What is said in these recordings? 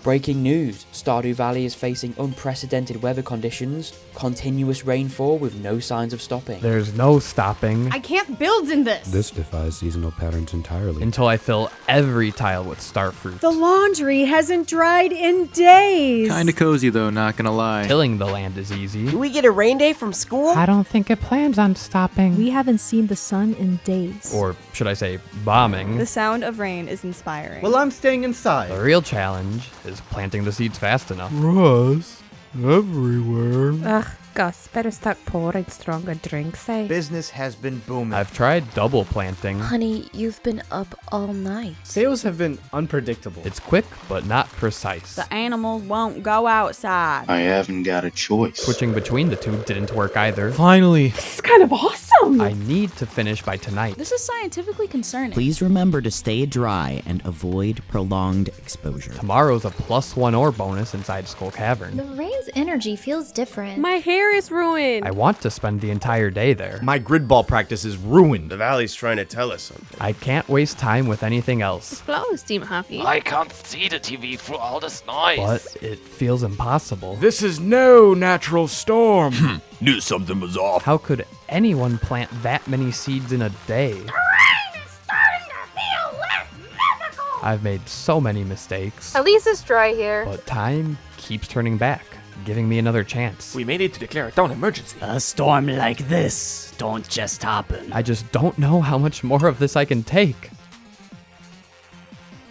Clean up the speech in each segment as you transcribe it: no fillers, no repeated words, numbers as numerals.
Breaking news, Stardew Valley is facing unprecedented weather conditions, continuous rainfall with no signs of stopping. There's no stopping. I can't build in this! This defies seasonal patterns entirely. Until I fill every tile with starfruit. The laundry hasn't dried in days. Kinda cozy though, not gonna lie. Tilling the land is easy. Do we get a rain day from school? I don't think it plans on stopping. We haven't seen the sun in days. Or should I say bombing. The sound of rain is inspiring. Well, I'm staying inside. The real challenge is planting the seeds fast enough. Rust everywhere. Ugh, Gus, better start pouring stronger drinks, eh? Business has been booming. I've tried double planting. Honey, you've been up all night. Sales have been unpredictable. It's quick, but not precise. The animals won't go outside. I haven't got a choice. Switching between the two didn't work either. Finally. This is kind of awesome! I need to finish by tonight. This is scientifically concerning. Please remember to stay dry and avoid prolonged exposure. Tomorrow's a +1 ore bonus inside Skull Cavern. The rain's energy feels different. My hair is ruined! I want to spend the entire day there. My grid ball practice is ruined. The valley's trying to tell us something. I can't waste time with anything else. Flowers seem happy. I can't see the TV through all this noise. But it feels impossible. This is no natural storm. Knew something was off. How could anyone plant that many seeds in a day? The rain is starting to feel less mythical! I've made so many mistakes. At least it's dry here. But time keeps turning back, giving me another chance. We may need to declare a town emergency. A storm like this don't just happen. I just don't know how much more of this I can take.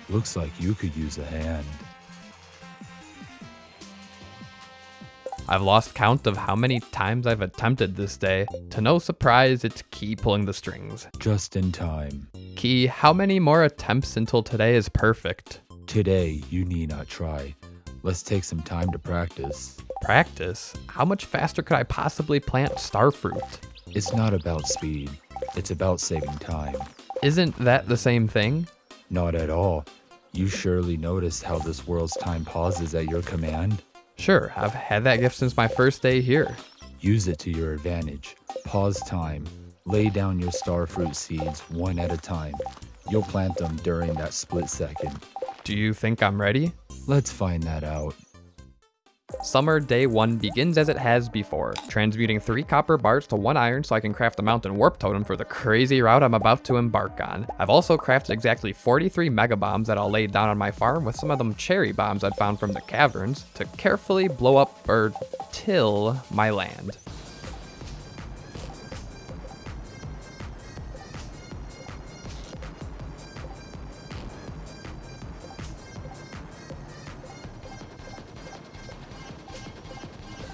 Looks like you could use a hand. I've lost count of how many times I've attempted this day. To no surprise, it's Key pulling the strings. Just in time. Key, how many more attempts until today is perfect? Today, you need not try. Let's take some time to practice. Practice? How much faster could I possibly plant starfruit? It's not about speed. It's about saving time. Isn't that the same thing? Not at all. You surely noticed how this world's time pauses at your command? Sure, I've had that gift since my first day here. Use it to your advantage. Pause time. Lay down your starfruit seeds one at a time. You'll plant them during that split second. Do you think I'm ready? Let's find that out. Summer day 1 begins as it has before, transmuting 3 copper bars to 1 iron so I can craft a mountain warp totem for the crazy route I'm about to embark on. I've also crafted exactly 43 mega bombs that I'll lay down on my farm with some of them cherry bombs I'd found from the caverns to carefully blow up or till my land.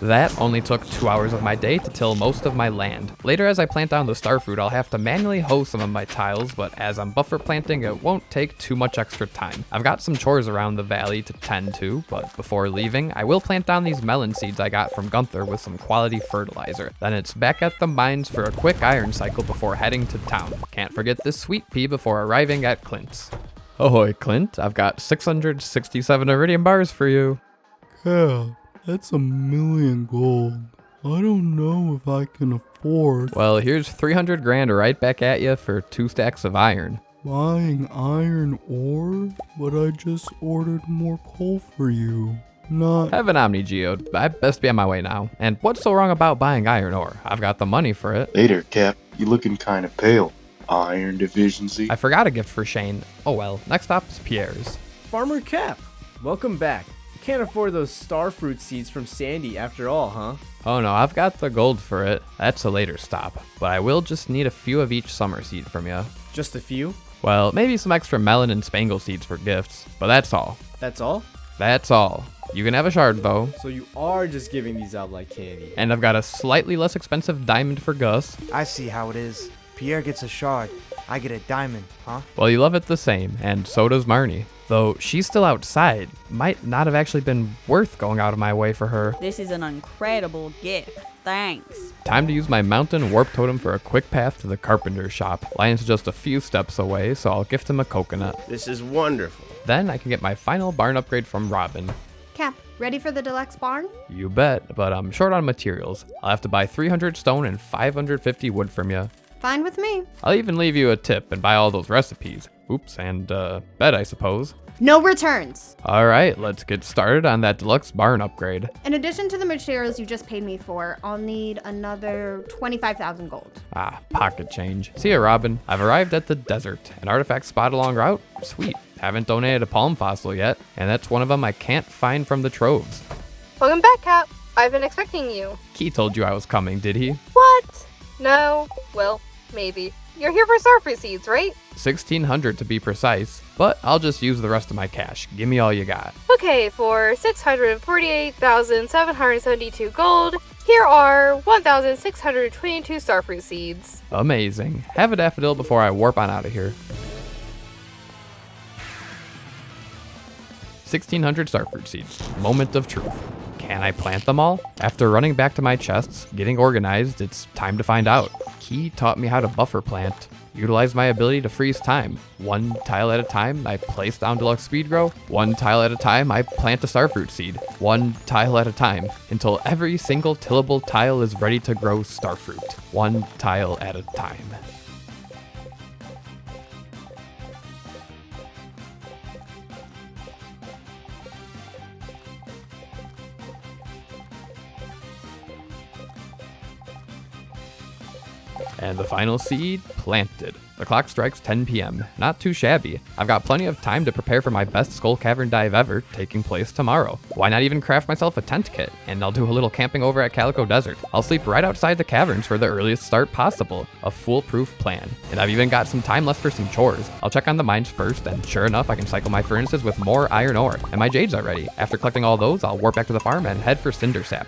That only took 2 hours of my day to till most of my land. Later, as I plant down the starfruit, I'll have to manually hoe some of my tiles, but as I'm buffer planting, it won't take too much extra time. I've got some chores around the valley to tend to, but before leaving, I will plant down these melon seeds I got from Gunther with some quality fertilizer. Then it's back at the mines for a quick iron cycle before heading to town. Can't forget this sweet pea before arriving at Clint's. Ahoy, Clint, I've got 667 iridium bars for you. Yeah. That's 1,000,000 gold. I don't know if I can afford. Well, here's 300 grand right back at you for 2 stacks of iron. Buying iron ore? But I just ordered more coal for you. Not. Have an Omni Geode. I best be on my way now. And what's so wrong about buying iron ore? I've got the money for it. Hey there, Cap. You looking kind of pale. Iron deficiency. I forgot a gift for Shane. Oh well. Next stop is Pierre's. Farmer Cap, welcome back. Can't afford those starfruit seeds from Sandy after all, huh? Oh no, I've got the gold for it. That's a later stop. But I will just need a few of each summer seed from you. Just a few? Well, maybe some extra melon and spangle seeds for gifts. But that's all. That's all? That's all. You can have a shard though. So you are just giving these out like candy. And I've got a slightly less expensive diamond for Gus. I see how it is. Pierre gets a shard. I get a diamond, huh? Well, you love it the same, and so does Marnie. Though she's still outside, might not have actually been worth going out of my way for her. This is an incredible gift. Thanks. Time to use my mountain warp totem for a quick path to the carpenter's shop. Lion's just a few steps away, so I'll gift him a coconut. This is wonderful. Then I can get my final barn upgrade from Robin. Cap, ready for the deluxe barn? You bet, but I'm short on materials. I'll have to buy 300 stone and 550 wood from you. Fine with me. I'll even leave you a tip and buy all those recipes. Oops, and bed, I suppose. No returns. All right, let's get started on that deluxe barn upgrade. In addition to the materials you just paid me for, I'll need another 25,000 gold. Pocket change. See ya, Robin. I've arrived at the desert. An artifact spot along route? Sweet. Haven't donated a palm fossil yet, and that's one of them I can't find from the troves. Welcome back, Cap. I've been expecting you. Key told you I was coming, did he? What? No. Well, maybe. You're here for starfruit seeds, right? 1,600 to be precise, but I'll just use the rest of my cash. Give me all you got. Okay, for 648,772 gold, here are 1,622 starfruit seeds. Amazing. Have a daffodil before I warp on out of here. 1,600 starfruit seeds. Moment of truth. Can I plant them all? After running back to my chests, getting organized, it's time to find out. Key taught me how to buffer plant. Utilize my ability to freeze time. One tile at a time, I place down deluxe speed grow. One tile at a time, I plant a starfruit seed. One tile at a time, until every single tillable tile is ready to grow starfruit. One tile at a time. And the final seed planted. The clock strikes 10 p.m. Not too shabby. I've got plenty of time to prepare for my best skull cavern dive ever, taking place tomorrow. Why not even craft myself a tent kit? And I'll do a little camping over at Calico Desert. I'll sleep right outside the caverns for the earliest start possible. A foolproof plan. And I've even got some time left for some chores. I'll check on the mines first, and sure enough, I can cycle my furnaces with more iron ore. And my jades are ready. After collecting all those, I'll warp back to the farm and head for cinder sap.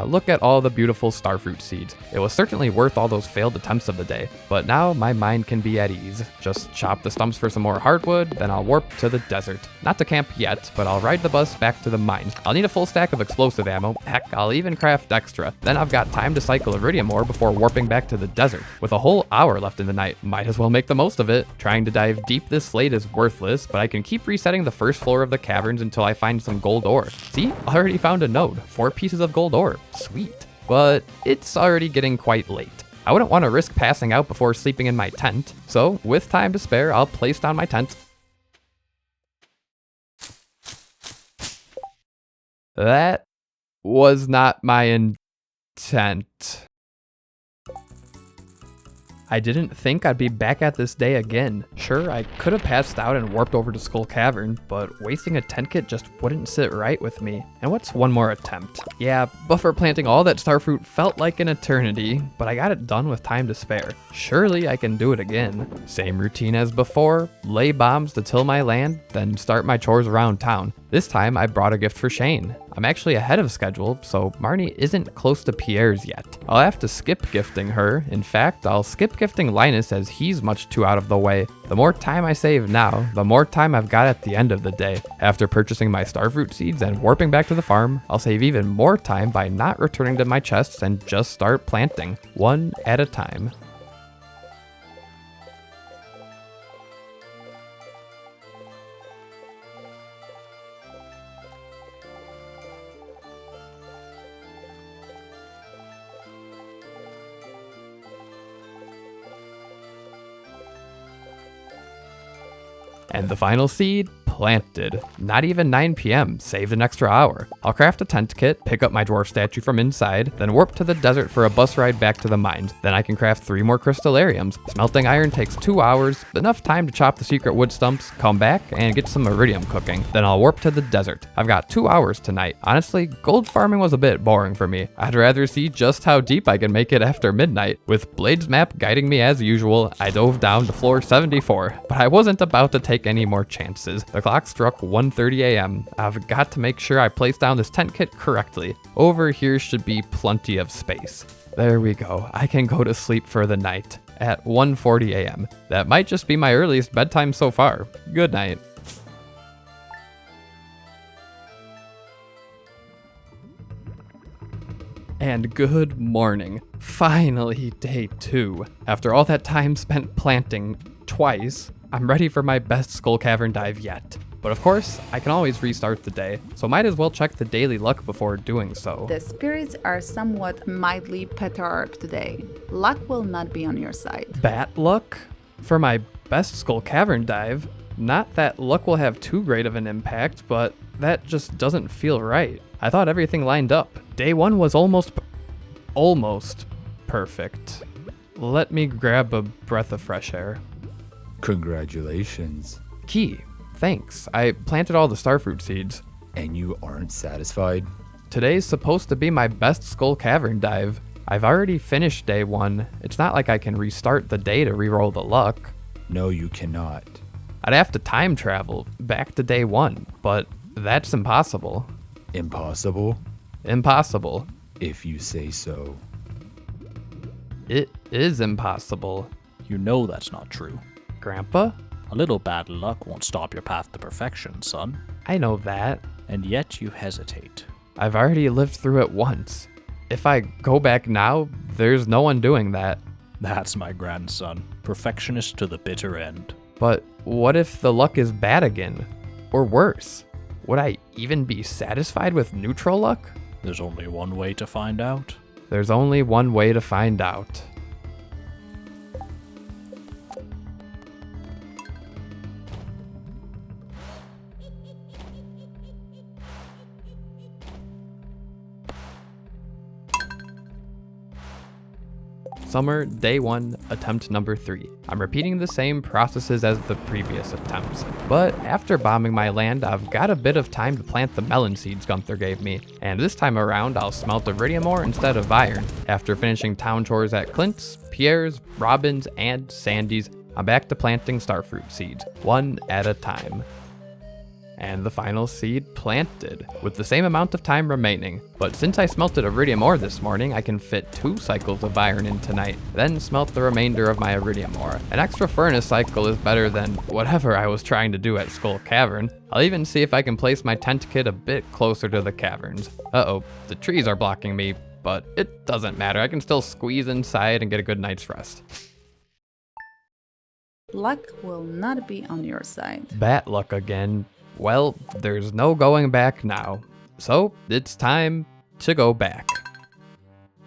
Look at all the beautiful starfruit seeds. It was certainly worth all those failed attempts of the day, but now my mind can be at ease. Just chop the stumps for some more hardwood, then I'll warp to the desert. Not to camp yet, but I'll ride the bus back to the mines. I'll need a full stack of explosive ammo. Heck, I'll even craft extra. Then I've got time to cycle iridium ore before warping back to the desert. With a whole hour left in the night, might as well make the most of it. Trying to dive deep this slate is worthless, but I can keep resetting the first floor of the caverns until I find some gold ore. See? Already found a node. 4 pieces of gold ore. Sweet. But it's already getting quite late. I wouldn't want to risk passing out before sleeping in my tent, so with time to spare, I'll place down my tent. That was not my intent. I didn't think I'd be back at this day again. Sure, I could have passed out and warped over to Skull Cavern, but wasting a tent kit just wouldn't sit right with me. And what's one more attempt? Yeah, buffer planting all that starfruit felt like an eternity, but I got it done with time to spare. Surely I can do it again. Same routine as before, lay bombs to till my land, then start my chores around town. This time I brought a gift for Shane. I'm actually ahead of schedule, so Marnie isn't close to Pierre's yet. I'll have to skip gifting her. In fact, I'll skip gifting Linus as he's much too out of the way. The more time I save now, the more time I've got at the end of the day. After purchasing my starfruit seeds and warping back to the farm, I'll save even more time by not returning to my chests and just start planting, one at a time. And the final seed planted. Not even 9 p.m. Saved an extra hour. I'll craft a tent kit, pick up my dwarf statue from inside, then warp to the desert for a bus ride back to the mines. Then I can craft 3 more crystallariums. Smelting iron takes 2 hours, enough time to chop the secret wood stumps, come back, and get some iridium cooking. Then I'll warp to the desert. I've got 2 hours tonight. Honestly, gold farming was a bit boring for me. I'd rather see just how deep I can make it after midnight. With Blade's map guiding me as usual, I dove down to floor 74, but I wasn't about to take any more chances. The clock struck 1:30 a.m. I've got to make sure I place down this tent kit correctly. Over here should be plenty of space. There we go. I can go to sleep for the night at 1:40 a.m. That might just be my earliest bedtime so far. Good night. And good morning. Finally, day 2. After all that time spent planting twice, I'm ready for my best Skull Cavern dive yet. But of course, I can always restart the day, so might as well check the daily luck before doing so. The spirits are somewhat mildly perturbed today. Luck will not be on your side. Bat luck? For my best Skull Cavern dive. Not that luck will have too great of an impact, but that just doesn't feel right. I thought everything lined up. Day 1 was almost perfect. Let me grab a breath of fresh air. Congratulations. Key, thanks. I planted all the starfruit seeds. And you aren't satisfied? Today's supposed to be my best Skull Cavern dive. I've already finished day 1. It's not like I can restart the day to reroll the luck. No, you cannot. I'd have to time travel back to day 1, but that's impossible. Impossible? Impossible. If you say so. It is impossible. You know that's not true. Grandpa? A little bad luck won't stop your path to perfection, son. I know that. And yet you hesitate. I've already lived through it once. If I go back now, there's no one doing that. That's my grandson. Perfectionist to the bitter end. But what if the luck is bad again? Or worse? Would I even be satisfied with neutral luck? There's only one way to find out. There's only one way to find out. Summer, day 1, attempt number 3. I'm repeating the same processes as the previous attempts, but after bombing my land, I've got a bit of time to plant the melon seeds Gunther gave me, and this time around I'll smelt iridium ore instead of iron. After finishing town chores at Clint's, Pierre's, Robin's, and Sandy's, I'm back to planting starfruit seeds, one at a time. And the final seed planted, with the same amount of time remaining. But since I smelted iridium ore this morning, I can fit 2 cycles of iron in tonight, then smelt the remainder of my iridium ore. An extra furnace cycle is better than whatever I was trying to do at Skull Cavern. I'll even see if I can place my tent kit a bit closer to the caverns. Uh-oh, the trees are blocking me, but it doesn't matter. I can still squeeze inside and get a good night's rest. Luck will not be on your side. Bat luck again. Well, there's no going back now, so it's time to go back.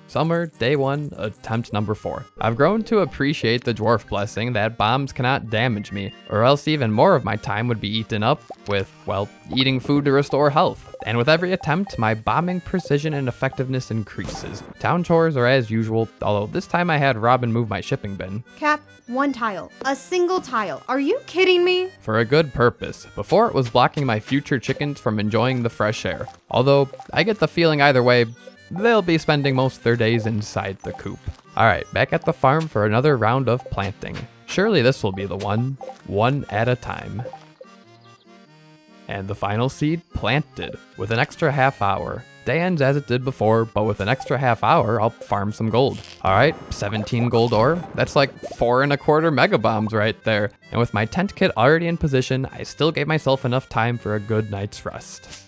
Summer, day 1, attempt number 4. I've grown to appreciate the dwarf blessing that bombs cannot damage me, or else even more of my time would be eaten up with, well, eating food to restore health. And with every attempt, my bombing precision and effectiveness increases. Town chores are as usual, although this time I had Robin move my shipping bin. Cap, 1 tile. A single tile. Are you kidding me? For a good purpose. Before it was blocking my future chickens from enjoying the fresh air. Although, I get the feeling either way, they'll be spending most of their days inside the coop. Alright, back at the farm for another round of planting. Surely this will be the one at a time. And the final seed planted, with an extra half hour. Day ends as it did before, but with an extra half hour, I'll farm some gold. Alright, 17 gold ore. That's like 4 1/4 mega bombs right there. And with my tent kit already in position, I still gave myself enough time for a good night's rest.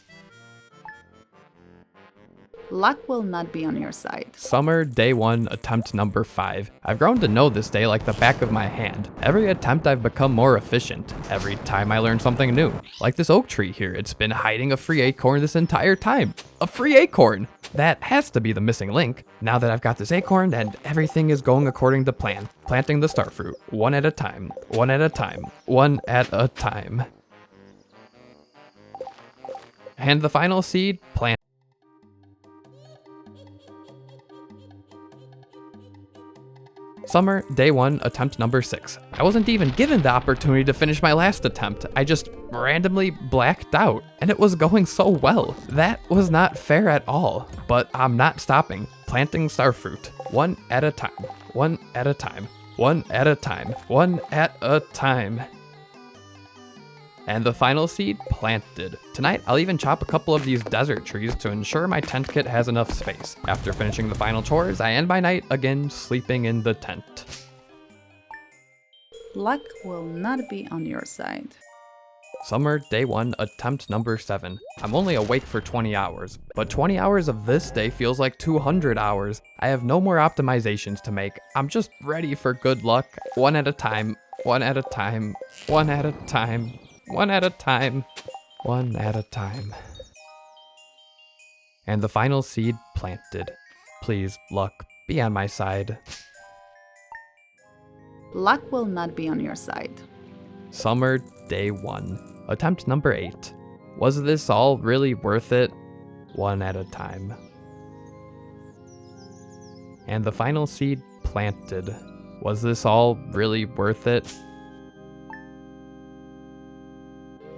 Luck will not be on your side. Summer, day 1, attempt number 5. I've grown to know this day like the back of my hand. Every attempt I've become more efficient. Every time I learn something new. Like this oak tree here, it's been hiding a free acorn this entire time. A free acorn! That has to be the missing link. Now that I've got this acorn and everything is going according to plan. Planting the starfruit, one at a time, one at a time, one at a time. And the final seed, plant. Summer, day 1, attempt number 6. I wasn't even given the opportunity to finish my last attempt. I just randomly blacked out, and it was going so well. That was not fair at all, but I'm not stopping. Planting starfruit, one at a time, one at a time, one at a time, one at a time. And the final seed planted. Tonight, I'll even chop a couple of these desert trees to ensure my tent kit has enough space. After finishing the final chores, I end my night again sleeping in the tent. Luck will not be on your side. Summer, day 1, attempt number 7. I'm only awake for 20 hours, but 20 hours of this day feels like 200 hours. I have no more optimizations to make. I'm just ready for good luck, one at a time, one at a time, one at a time. One at a time, one at a time. And the final seed planted. Please, luck, be on my side. Luck will not be on your side. Summer, day 1. Attempt number 8. Was this all really worth it? One at a time. And the final seed planted. Was this all really worth it?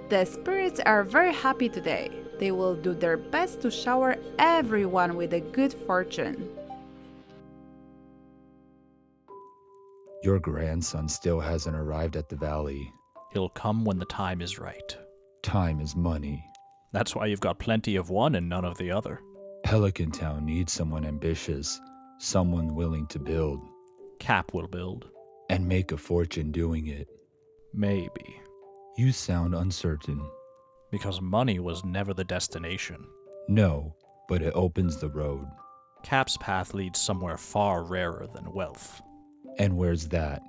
The spirits are very happy today. They will do their best to shower everyone with a good fortune. Your grandson still hasn't arrived at the valley. He'll come when the time is right. Time is money. That's why you've got plenty of one and none of the other. Pelican Town needs someone ambitious, someone willing to build. Cap will build. And make a fortune doing it. Maybe. You sound uncertain. Because money was never the destination. No, but it opens the road. Cap's path leads somewhere far rarer than wealth. And where's that?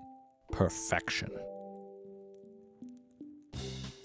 Perfection.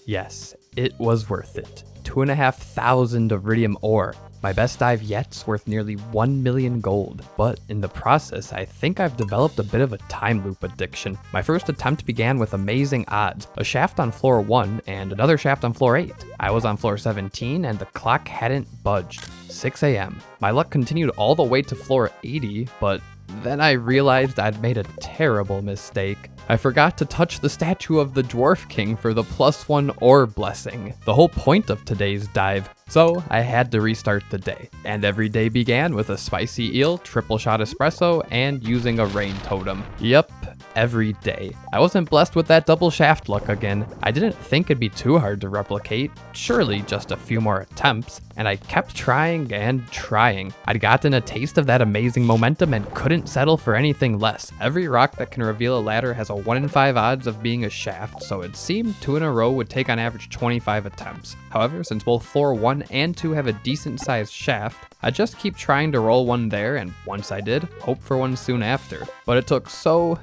Yes, it was worth it. 2,500 iridium ore. My best dive yet's worth nearly 1 million gold, but in the process, I think I've developed a bit of a time loop addiction. My first attempt began with amazing odds, a shaft on floor 1 and another shaft on floor 8. I was on floor 17 and the clock hadn't budged. 6 a.m. My luck continued all the way to floor 80, but then I realized I'd made a terrible mistake. I forgot to touch the statue of the Dwarf King for the +1 ore blessing, the whole point of today's dive. So I had to restart the day, and every day began with a spicy eel, triple shot espresso, and using a rain totem. Yep, every day. I wasn't blessed with that double shaft luck again. I didn't think it'd be too hard to replicate, surely just a few more attempts, and I kept trying and trying. I'd gotten a taste of that amazing momentum and couldn't settle for anything less. Every rock that can reveal a ladder has a 1 in 5 odds of being a shaft, so it seemed 2 in a row would take on average 25 attempts. However, since both floor 1 and 2 have a decent sized shaft, I just keep trying to roll one there, and once I did, hope for one soon after. But it took so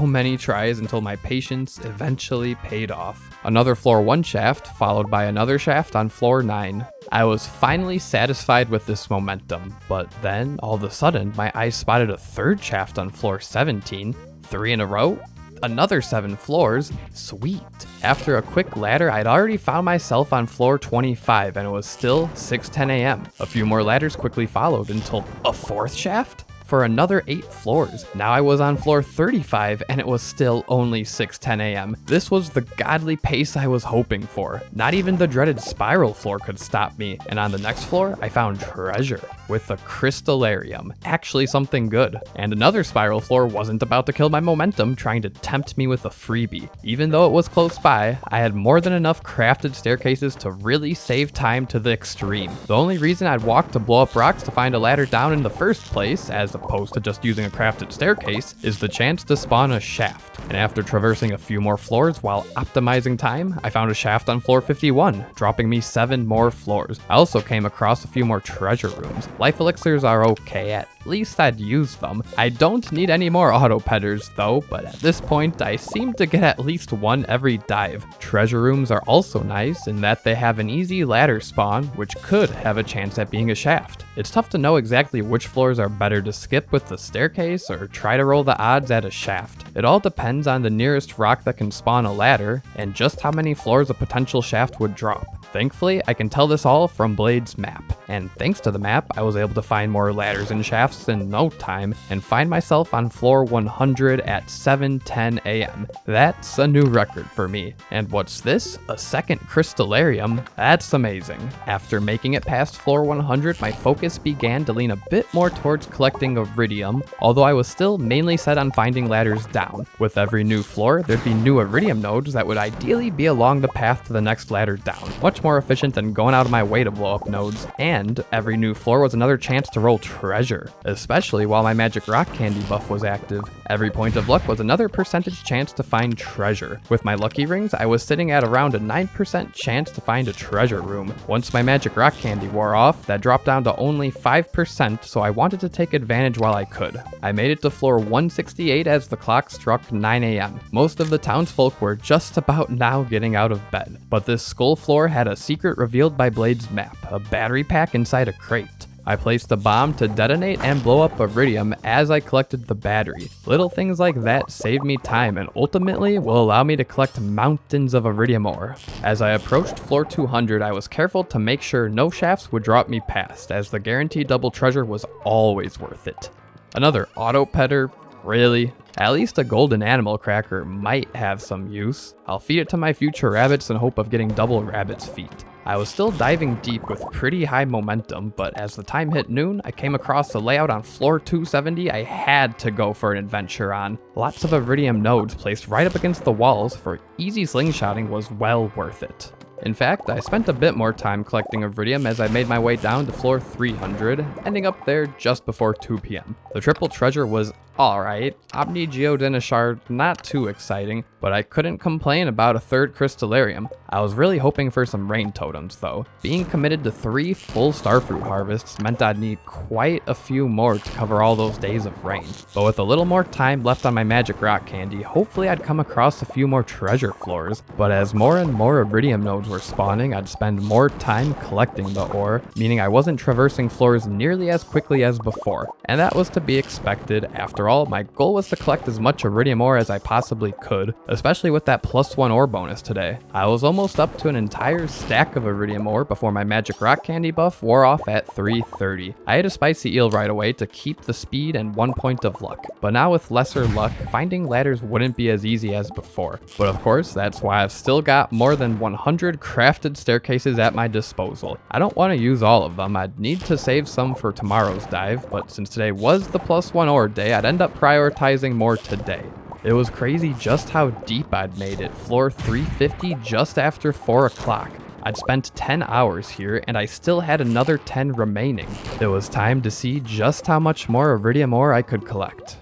many tries until my patience eventually paid off. Another floor 1 shaft, followed by another shaft on floor 9. I was finally satisfied with this momentum, but then, all of a sudden, my eyes spotted a 3rd shaft on floor 17, 3 in a row? Another 7 floors? Sweet. After a quick ladder, I'd already found myself on floor 25 and it was still 6:10 a.m. A few more ladders quickly followed until a 4th shaft? For another 8 floors. Now I was on floor 35 and it was still only 6:10 a.m. This was the godly pace I was hoping for. Not even the dreaded spiral floor could stop me. And on the next floor, I found treasure with a crystallarium. Actually something good. And another spiral floor wasn't about to kill my momentum, trying to tempt me with a freebie. Even though it was close by, I had more than enough crafted staircases to really save time to the extreme. The only reason I'd walk to blow up rocks to find a ladder down in the first place, as opposed to just using a crafted staircase, is the chance to spawn a shaft. And after traversing a few more floors while optimizing time, I found a shaft on floor 51, dropping me 7 more floors. I also came across a few more treasure rooms. Life elixirs are okay, at least I'd use them. I don't need any more auto petters though, but at this point I seem to get at least one every dive. Treasure rooms are also nice in that they have an easy ladder spawn, which could have a chance at being a shaft. It's tough to know exactly which floors are better to skip with the staircase or try to roll the odds at a shaft. It all depends on the nearest rock that can spawn a ladder and just how many floors a potential shaft would drop. Thankfully, I can tell this all from Blade's map, and thanks to the map, I was able to find more ladders and shafts in no time and find myself on floor 100 at 7:10 a.m. That's a new record for me. And what's this? A 2nd crystallarium? That's amazing. After making it past floor 100, my focus began to lean a bit more towards collecting iridium, although I was still mainly set on finding ladders down. With every new floor, there'd be new iridium nodes that would ideally be along the path to the next ladder down. Much more efficient than going out of my way to blow up nodes, and every new floor was another chance to roll treasure, especially while my magic rock candy buff was active. Every point of luck was another percentage chance to find treasure. With my lucky rings, I was sitting at around a 9% chance to find a treasure room. Once my magic rock candy wore off, that dropped down to only 5%, so I wanted to take advantage while I could. I made it to floor 168 as the clock struck 9 a.m. Most of the townsfolk were just about now getting out of bed, but this skull floor had a secret revealed by Blade's map, a battery pack inside a crate. I placed a bomb to detonate and blow up Iridium as I collected the battery. Little things like that saved me time and ultimately will allow me to collect mountains of Iridium ore. As I approached floor 200, I was careful to make sure no shafts would drop me past, as the guaranteed double treasure was always worth it. Another auto petter? Really? At least a golden animal cracker might have some use. I'll feed it to my future rabbits in hope of getting double rabbit's feet. I was still diving deep with pretty high momentum, but as the time hit noon, I came across the layout on floor 270 I had to go for an adventure on. Lots of Iridium nodes placed right up against the walls for easy slingshotting was well worth it. In fact, I spent a bit more time collecting Iridium as I made my way down to floor 300, ending up there just before 2 p.m. The triple treasure was alright, Omni Geodena shard not too exciting, but I couldn't complain about a third crystallarium. I was really hoping for some rain totems though. Being committed to 3 full starfruit harvests meant I'd need quite a few more to cover all those days of rain. But with a little more time left on my magic rock candy, hopefully I'd come across a few more treasure floors. But as more and more Iridium nodes were spawning, I'd spend more time collecting the ore, meaning I wasn't traversing floors nearly as quickly as before. And that was to be expected. After all, my goal was to collect as much Iridium ore as I possibly could, especially with that +1 ore bonus today. I was almost up to an entire stack of Iridium ore before my magic rock candy buff wore off at 3:30. I ate a spicy eel right away to keep the speed and 1 point of luck, but now with lesser luck, finding ladders wouldn't be as easy as before. But of course, that's why I've still got more than 100 crafted staircases at my disposal. I don't want to use all of them, I'd need to save some for tomorrow's dive, but since today was the +1 ore day, I'd end up prioritizing more today. It was crazy just how deep I'd made it, floor 350 just after 4 o'clock. I'd spent 10 hours here and I still had another 10 remaining. It was time to see just how much more Iridium ore I could collect.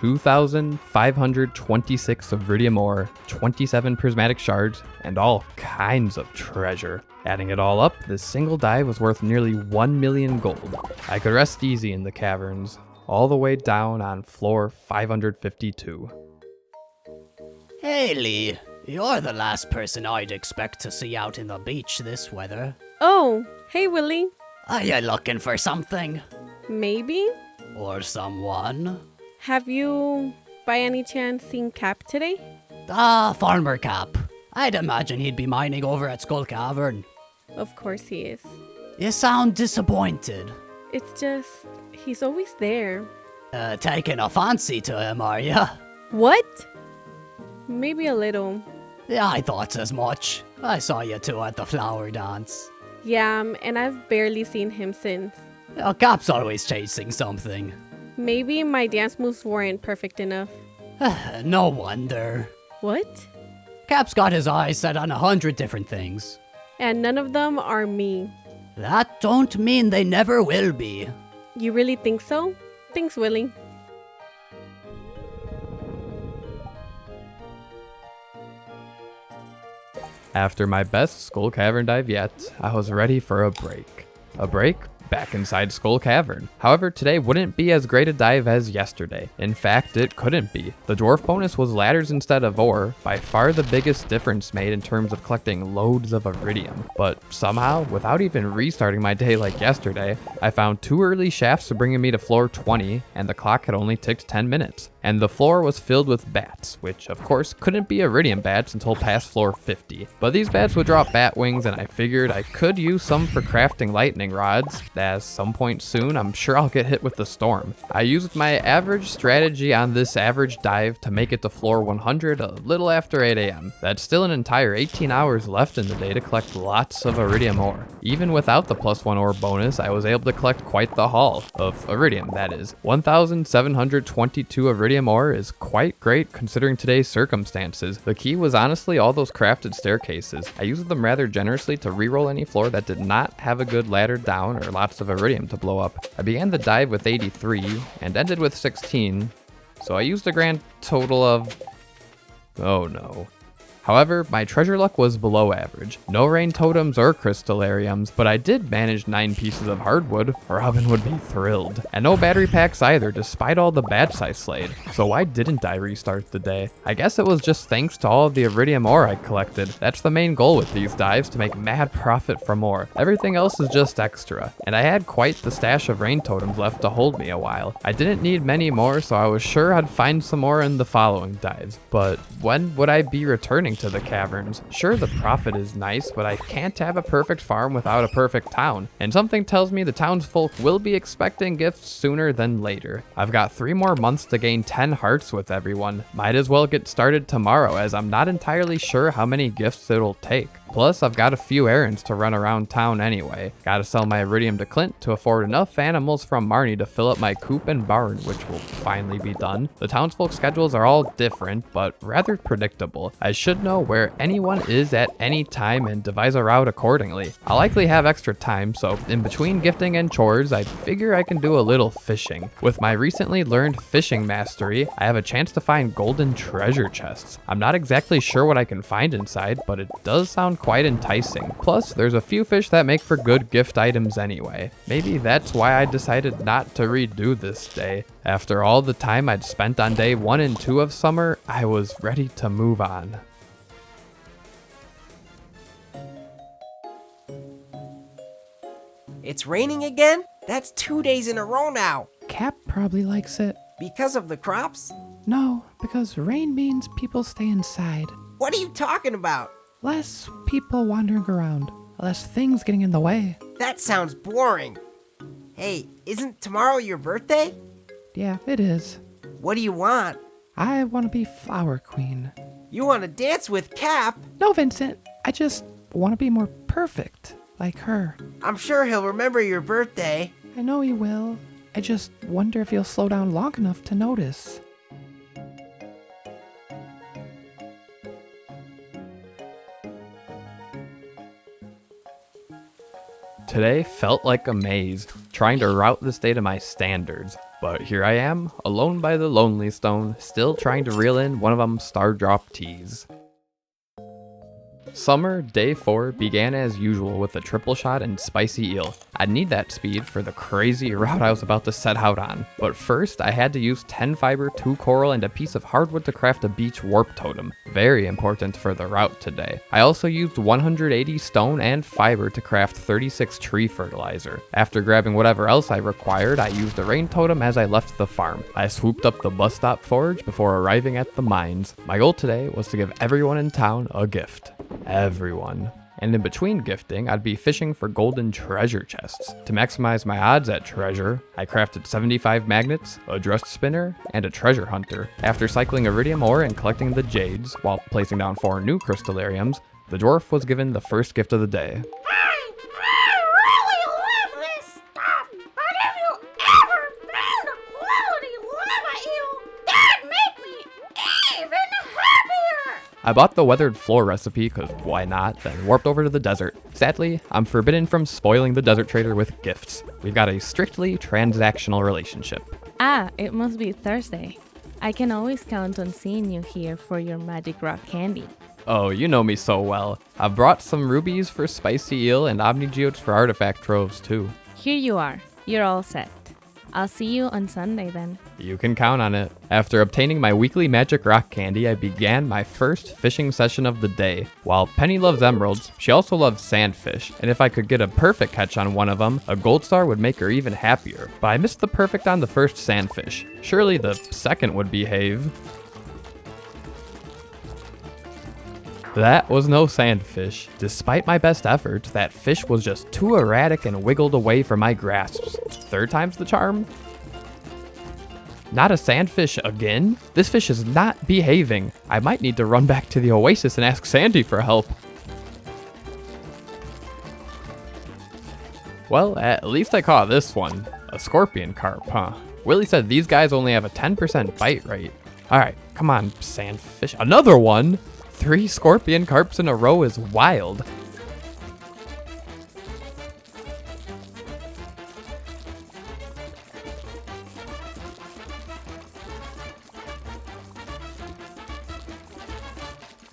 $2,526 Iridium ore, 27 prismatic shards, and all kinds of treasure. Adding it all up, this single dive was worth nearly 1 million gold. I could rest easy in the caverns, all the way down on floor 552. Hey Lee, you're the last person I'd expect to see out in the beach this weather. Oh, hey Willy. Are you looking for something? Maybe? Or someone? Have you, by any chance, seen Cap today? Farmer Cap. I'd imagine he'd be mining over at Skull Cavern. Of course he is. You sound disappointed. It's just, he's always there. Taking a fancy to him, are ya? What? Maybe a little. Yeah, I thought as much. I saw you two at the flower dance. Yeah, and I've barely seen him since. Cap's always chasing something. Maybe my dance moves weren't perfect enough. No wonder. What? Cap's got his eyes set on 100 different things. And none of them are me. That don't mean they never will be. You really think so? Thanks, Willy. After my best Skull Cavern dive yet, I was ready for a break. A break? Back inside Skull Cavern. However, today wouldn't be as great a dive as yesterday. In fact, it couldn't be. The dwarf bonus was ladders instead of ore, by far the biggest difference made in terms of collecting loads of Iridium. But somehow, without even restarting my day like yesterday, I found 2 early shafts bringing me to floor 20, and the clock had only ticked 10 minutes. And the floor was filled with bats, which of course couldn't be Iridium bats until past floor 50. But these bats would drop bat wings, and I figured I could use some for crafting lightning rods, as some point soon I'm sure I'll get hit with the storm. I used my average strategy on this average dive to make it to floor 100 a little after 8 AM. That's still an entire 18 hours left in the day to collect lots of Iridium ore. Even without the +1 ore bonus, I was able to collect quite the haul of Iridium, that is. 1,722 Iridium ore is quite great considering today's circumstances. The key was honestly all those crafted staircases. I used them rather generously to reroll any floor that did not have a good ladder down or lots of Iridium to blow up. I began the dive with 83 and ended with 16, so I used a grand total of... oh no. However, my treasure luck was below average. No rain totems or crystallariums, but I did manage 9 pieces of hardwood. Robin would be thrilled. And no battery packs either, despite all the bats I slayed. So why didn't I restart the day? I guess it was just thanks to all of the iridium ore I collected. That's the main goal with these dives, to make mad profit from ore. Everything else is just extra. And I had quite the stash of rain totems left to hold me a while. I didn't need many more, so I was sure I'd find some more in the following dives. But when would I be returning to the caverns? Sure, the profit is nice, but I can't have a perfect farm without a perfect town, and something tells me the townsfolk will be expecting gifts sooner than later. I've got 3 more months to gain 10 hearts with everyone. Might as well get started tomorrow, as I'm not entirely sure how many gifts it'll take. Plus, I've got a few errands to run around town anyway. Gotta sell my iridium to Clint to afford enough animals from Marnie to fill up my coop and barn, which will finally be done. The townsfolk schedules are all different, but rather predictable. I should know where anyone is at any time and devise a route accordingly. I'll likely have extra time, so in between gifting and chores, I figure I can do a little fishing. With my recently learned fishing mastery, I have a chance to find golden treasure chests. I'm not exactly sure what I can find inside, but it does sound quite enticing. Plus, there's a few fish that make for good gift items anyway. Maybe that's why I decided not to redo this day. After all the time I'd spent on day 1 and 2 of summer, I was ready to move on. It's raining again? That's 2 days in a row now. Cap probably likes it. Because of the crops? No, because rain means people stay inside. What are you talking about? Less people wandering around, less things getting in the way. That sounds boring. Hey, isn't tomorrow your birthday? Yeah, it is. What do you want? I want to be Flower Queen. You want to dance with Cap? No, Vincent. I just want to be more perfect, like her. I'm sure he'll remember your birthday. I know he will. I just wonder if he'll slow down long enough to notice. Today felt like a maze, trying to route this day to my standards. But here I am, alone by the Lonely Stone, still trying to reel in one of them star drop teas. Summer, day 4, began as usual with a triple shot and spicy eel. I'd need that speed for the crazy route I was about to set out on. But first, I had to use 10 fiber, 2 coral, and a piece of hardwood to craft a beach warp totem. Very important for the route today. I also used 180 stone and fiber to craft 36 tree fertilizer. After grabbing whatever else I required, I used a rain totem as I left the farm. I swooped up the bus stop forge before arriving at the mines. My goal today was to give everyone in town a gift. Everyone. And in between gifting, I'd be fishing for golden treasure chests. To maximize my odds at treasure, I crafted 75 magnets, a drust spinner, and a treasure hunter. After cycling iridium ore and collecting the jades, while placing down 4 new crystallariums, the dwarf was given the first gift of the day. I bought the weathered floor recipe, cause why not, then warped over to the desert. Sadly, I'm forbidden from spoiling the desert trader with gifts. We've got a strictly transactional relationship. Ah, it must be Thursday. I can always count on seeing you here for your magic rock candy. Oh, you know me so well. I've brought some rubies for spicy eel and omnigeodes for artifact troves too. Here you are. You're all set. I'll see you on Sunday then. You can count on it. After obtaining my weekly magic rock candy, I began my first fishing session of the day. While Penny loves emeralds, she also loves sandfish, and if I could get a perfect catch on one of them, a gold star would make her even happier. But I missed the perfect on the first sandfish. Surely the second would behave. That was no sandfish. Despite my best efforts, that fish was just too erratic and wiggled away from my grasps. 3rd time's the charm? Not a sandfish again? This fish is not behaving. I might need to run back to the oasis and ask Sandy for help. Well, at least I caught this one. A scorpion carp, huh? Willy said these guys only have a 10% bite rate. Alright, come on, sandfish. Another one? 3 scorpion carps in a row is wild.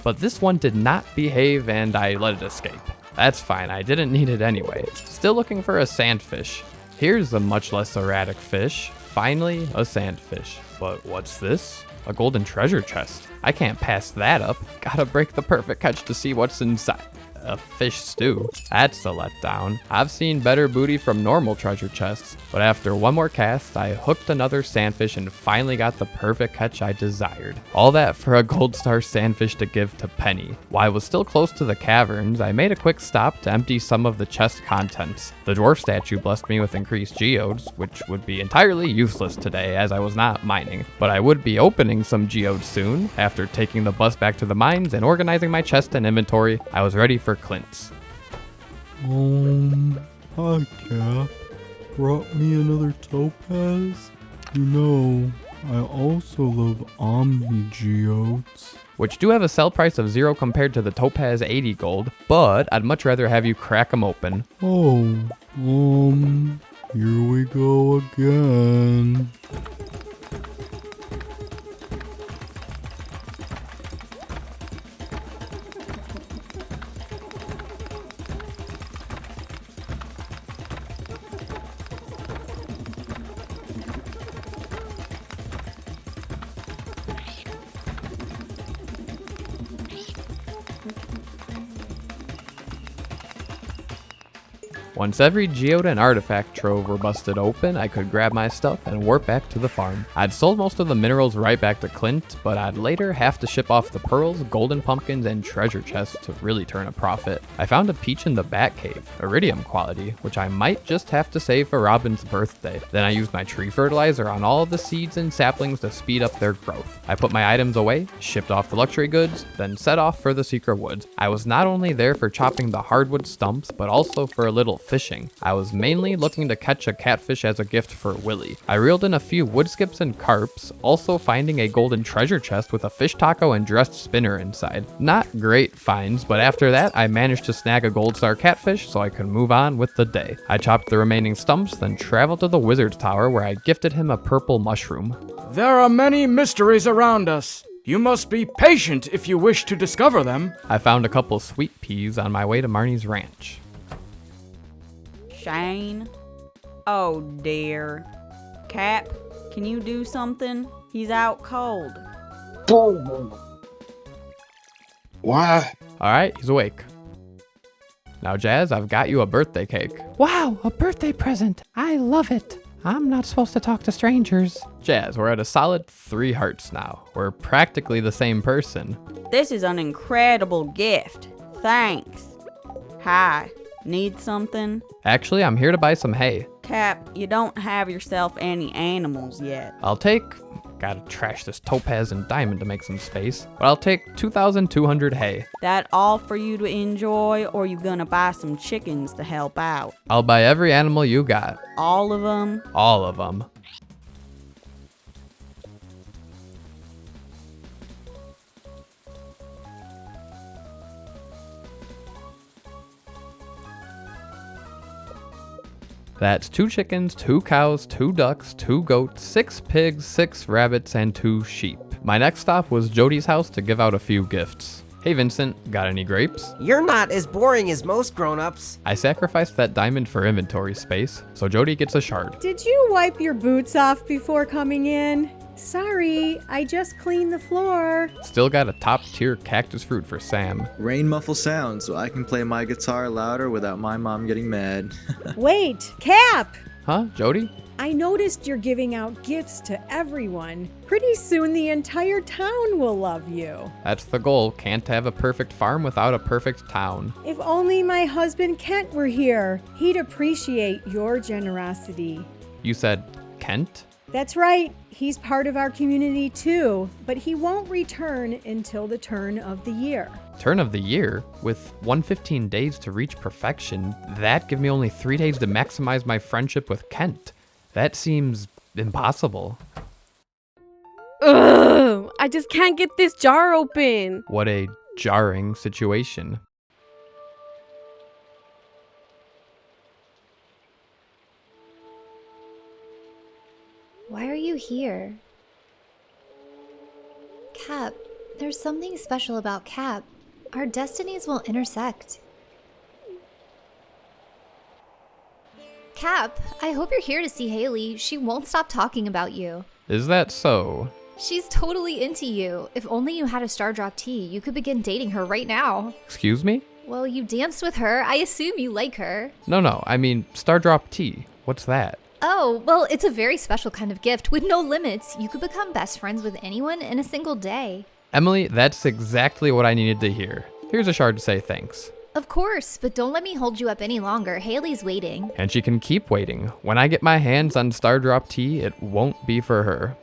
But this one did not behave and I let it escape. That's fine, I didn't need it anyway. Still looking for a sandfish. Here's a much less erratic fish. Finally, a sandfish. But what's this? A golden treasure chest. I can't pass that up. Gotta break the perfect catch to see what's inside. A fish stew. That's a letdown. I've seen better booty from normal treasure chests, but after one more cast, I hooked another sandfish and finally got the perfect catch I desired. All that for a gold star sandfish to give to Penny. While I was still close to the caverns, I made a quick stop to empty some of the chest contents. The dwarf statue blessed me with increased geodes, which would be entirely useless today as I was not mining, but I would be opening some geodes soon. After taking the bus back to the mines and organizing my chest and inventory, I was ready for Clint's. Hi, Cap. Brought me another topaz? You know, I also love Omni Geodes. Which do have a sell price of 0 compared to the Topaz 80 gold, but I'd much rather have you crack them open. Oh, here we go again. Once every geode and artifact trove were busted open, I could grab my stuff and warp back to the farm. I'd sold most of the minerals right back to Clint, but I'd later have to ship off the pearls, golden pumpkins, and treasure chests to really turn a profit. I found a peach in the Batcave, iridium quality, which I might just have to save for Robin's birthday. Then I used my tree fertilizer on all of the seeds and saplings to speed up their growth. I put my items away, shipped off the luxury goods, then set off for the secret woods. I was not only there for chopping the hardwood stumps, but also for a little fishing. I was mainly looking to catch a catfish as a gift for Willy. I reeled in a few wood skips and carps, also finding a golden treasure chest with a fish taco and dressed spinner inside. Not great finds, but after that I managed to snag a gold star catfish so I could move on with the day. I chopped the remaining stumps, then traveled to the wizard's tower where I gifted him a purple mushroom. There are many mysteries around us. You must be patient if you wish to discover them. I found a couple sweet peas on my way to Marnie's ranch. Shane? Oh dear. Cap, can you do something? He's out cold. Why? Alright, he's awake. Now Jazz, I've got you a birthday cake. Wow, a birthday present. I love it. I'm not supposed to talk to strangers. Jazz, we're at a solid 3 hearts now. We're practically the same person. This is an incredible gift. Thanks. Hi. Need something? Actually, I'm here to buy some hay. Cap, you don't have yourself any animals yet. Gotta trash this topaz and diamond to make some space, but I'll take 2,200 hay. That all for you to enjoy, or you gonna buy some chickens to help out? I'll buy every animal you got. All of them? All of them. That's 2 chickens, 2 cows, 2 ducks, 2 goats, 6 pigs, 6 rabbits, and 2 sheep. My next stop was Jody's house to give out a few gifts. Hey Vincent, got any grapes? You're not as boring as most grown-ups. I sacrificed that diamond for inventory space, so Jody gets a shard. Did you wipe your boots off before coming in? Sorry, I just cleaned the floor. Still got a top-tier cactus fruit for Sam. Rain muffles sound so I can play my guitar louder without my mom getting mad. Wait, Cap! Huh, Jody? I noticed you're giving out gifts to everyone. Pretty soon the entire town will love you. That's the goal. Can't have a perfect farm without a perfect town. If only my husband Kent were here. He'd appreciate your generosity. You said Kent? That's right. He's part of our community too, but he won't return until the turn of the year. Turn of the year? With 115 days to reach perfection, that'd give me only 3 days to maximize my friendship with Kent. That seems impossible. Ugh! I just can't get this jar open. What a jarring situation. Why are you here? Cap, There's something special about Cap. Our destinies will intersect. Cap, I hope you're here to see Haley. She won't stop talking about you. Is that so? She's totally into you. If only you had a Stardrop tea, you could begin dating her right now. Excuse me? Well, you danced with her. I assume you like her. No, I mean Stardrop tea. What's that? Oh, well, it's a very special kind of gift with no limits. You could become best friends with anyone in a single day. Emily, that's exactly what I needed to hear. Here's a shard to say thanks. Of course, but don't let me hold you up any longer. Haley's waiting. And she can keep waiting. When I get my hands on Stardrop tea, it won't be for her.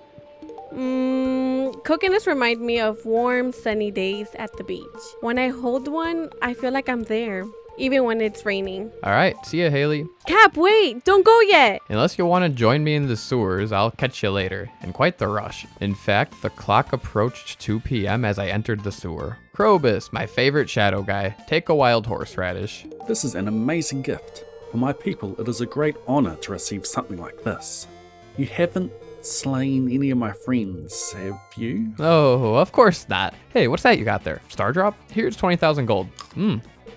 Cooking this reminds me of warm, sunny days at the beach. When I hold one, I feel like I'm there, even when it's raining. All right, see ya, Haley. Cap, wait, don't go yet. Unless you want to join me in the sewers, I'll catch you later. In quite the rush. In fact, the clock approached 2 p.m. as I entered the sewer. Krobus, my favorite shadow guy. Take a wild horseradish. This is an amazing gift. For my people, it is a great honor to receive something like this. You haven't slain any of my friends, have you? Oh, of course not. Hey, what's that you got there? Stardrop? Here's 20,000 gold.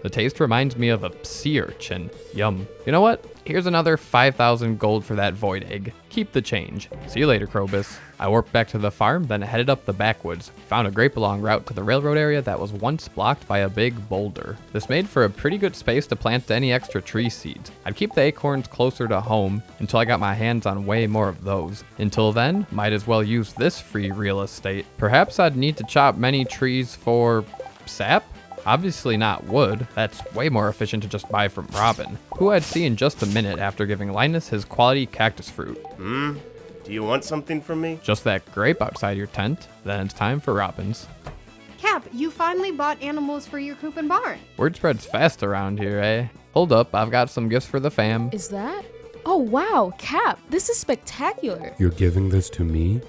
The taste reminds me of a sea urchin. Yum. You know what? Here's another 5,000 gold for that void egg. Keep the change. See you later, Krobus. I warped back to the farm, then headed up the backwoods. Found a grape-along route to the railroad area that was once blocked by a big boulder. This made for a pretty good space to plant any extra tree seeds. I'd keep the acorns closer to home until I got my hands on way more of those. Until then, might as well use this free real estate. Perhaps I'd need to chop many trees for sap? Obviously not wood. That's way more efficient to just buy from Robin, who I'd see in just a minute after giving Linus his quality cactus fruit. Do you want something from me? Just that grape outside your tent. Then it's time for Robin's. Cap, you finally bought animals for your coop and barn. Word spreads fast around here, eh? Hold up, I've got some gifts for the fam. Is that? Oh wow, Cap, this is spectacular. You're giving this to me?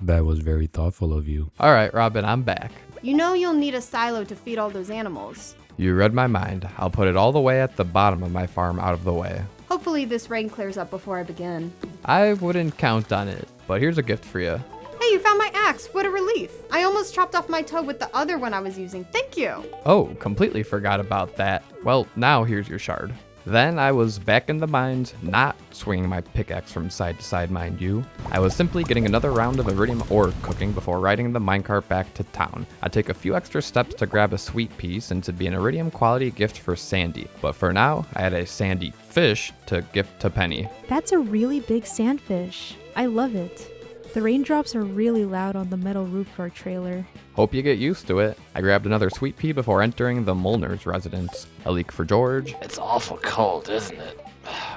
That was very thoughtful of you. All right, Robin, I'm back. You know you'll need a silo to feed all those animals. You read my mind. I'll put it all the way at the bottom of my farm out of the way. Hopefully this rain clears up before I begin. I wouldn't count on it, but here's a gift for you. Hey, you found my axe. What a relief. I almost chopped off my toe with the other one I was using. Thank you. Oh, completely forgot about that. Well, now here's your shard. Then I was back in the mines, not swinging my pickaxe from side to side, mind you. I was simply getting another round of iridium ore cooking before riding the minecart back to town. I'd take a few extra steps to grab a sweet pea since it'd be an iridium quality gift for Sandy. But for now, I had a sandy fish to gift to Penny. That's a really big sandfish. I love it. The raindrops are really loud on the metal roof of our trailer. Hope you get used to it. I grabbed another sweet pea before entering the Molnar's residence. A leak for George. It's awful cold, isn't it?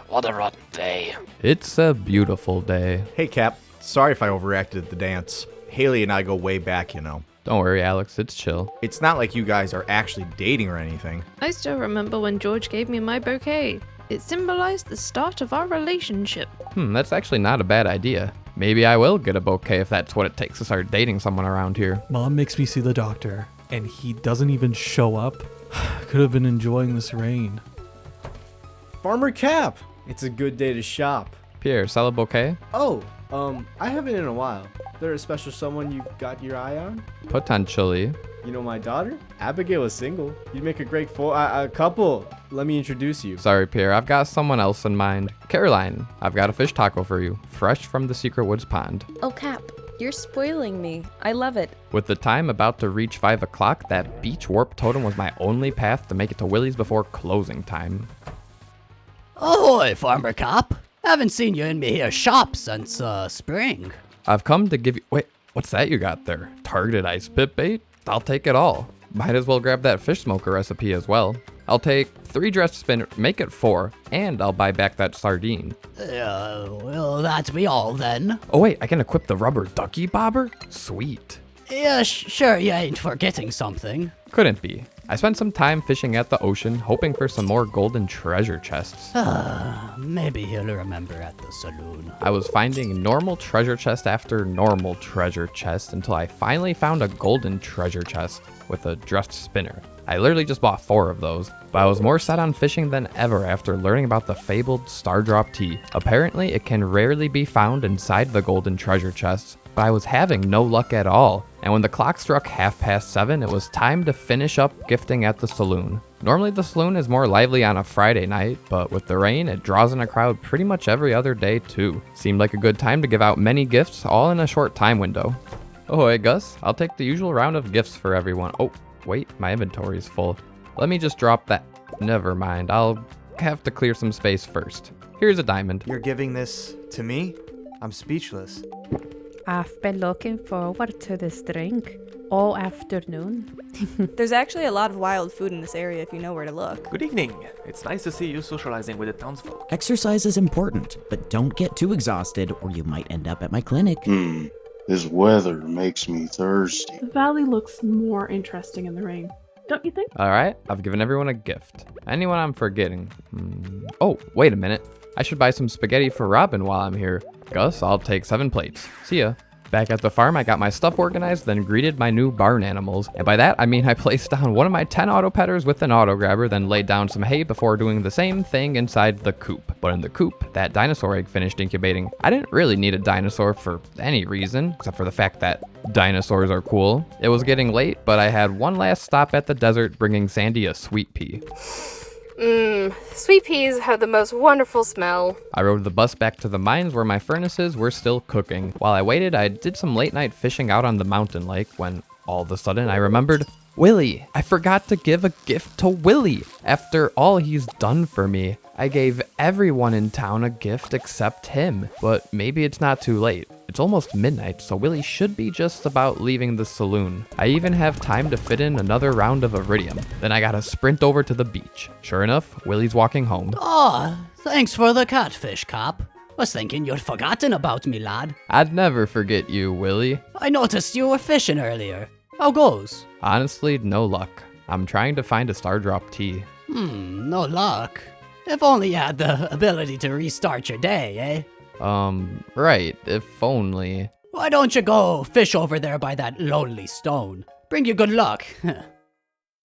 What a rotten day. It's a beautiful day. Hey, Cap. Sorry if I overreacted at the dance. Haley and I go way back, you know. Don't worry, Alex. It's chill. It's not like you guys are actually dating or anything. I still remember when George gave me my bouquet. It symbolized the start of our relationship. That's actually not a bad idea. Maybe I will get a bouquet if that's what it takes to start dating someone around here. Mom makes me see the doctor, and he doesn't even show up. Could have been enjoying this rain. Farmer Cap! It's a good day to shop. Pierre, sell a bouquet? Oh, I haven't in a while. There a special someone you've got your eye on? Potentially. You know my daughter? Abigail is single. You'd make a great couple. Let me introduce you. Sorry, Pierre. I've got someone else in mind. Caroline, I've got a fish taco for you. Fresh from the Secret Woods pond. Oh, Cap. You're spoiling me. I love it. With the time about to reach 5 o'clock, that beach warp totem was my only path to make it to Willy's before closing time. Ahoy, Farmer Cap. Haven't seen you in me here shop since, spring. I've come to give you... Wait, what's that you got there? Targeted ice pit bait? I'll take it all. Might as well grab that fish smoker recipe as well. I'll take 3 dressed spin, make it 4, and I'll buy back that sardine. Well, that's me all then. Oh wait, I can equip the rubber ducky bobber? Sweet. Yeah, sure you ain't forgetting something. Couldn't be. I spent some time fishing at the ocean, hoping for some more golden treasure chests. Maybe he'll remember at the saloon. I was finding normal treasure chest after normal treasure chest until I finally found a golden treasure chest with a dressed spinner. I literally just bought 4 of those, but I was more set on fishing than ever after learning about the fabled Stardrop tea. Apparently, it can rarely be found inside the golden treasure chests, but I was having no luck at all, and when the clock struck 7:30, it was time to finish up gifting at the saloon. Normally the saloon is more lively on a Friday night, but with the rain, it draws in a crowd pretty much every other day too. Seemed like a good time to give out many gifts, all in a short time window. Oh hey Gus, I'll take the usual round of gifts for everyone. Oh, wait, my inventory is full. Let me just drop that. Never mind, I'll have to clear some space first. Here's a diamond. You're giving this to me? I'm speechless. I've been looking forward to this drink all afternoon. There's actually a lot of wild food in this area if you know where to look. Good evening. It's nice to see you socializing with the townsfolk. Exercise is important, but don't get too exhausted or you might end up at my clinic. This weather makes me thirsty. The valley looks more interesting in the rain, don't you think? Alright, I've given everyone a gift. Anyone I'm forgetting? Oh, wait a minute. I should buy some spaghetti for Robin while I'm here. Gus, I'll take 7 plates. See ya. Back at the farm, I got my stuff organized, then greeted my new barn animals. And by that, I mean I placed down one of my 10 auto petters with an auto grabber, then laid down some hay before doing the same thing inside the coop. But in the coop, that dinosaur egg finished incubating. I didn't really need a dinosaur for any reason, except for the fact that dinosaurs are cool. It was getting late, but I had one last stop at the desert bringing Sandy a sweet pea. Sweet peas have the most wonderful smell. I rode the bus back to the mines where my furnaces were still cooking. While I waited, I did some late night fishing out on the mountain lake when all of a sudden I remembered Willy. I forgot to give a gift to Willy. After all he's done for me, I gave everyone in town a gift except him. But maybe it's not too late. It's almost midnight, so Willy should be just about leaving the saloon. I even have time to fit in another round of Iridium. Then I gotta sprint over to the beach. Sure enough, Willy's walking home. Oh, thanks for the catfish, Cop. Was thinking you'd forgotten about me, lad. I'd never forget you, Willy. I noticed you were fishing earlier. How goes? Honestly, no luck. I'm trying to find a Stardrop tea. No luck. If only you had the ability to restart your day, eh? Right, if only. Why don't you go fish over there by that lonely stone? Bring you good luck.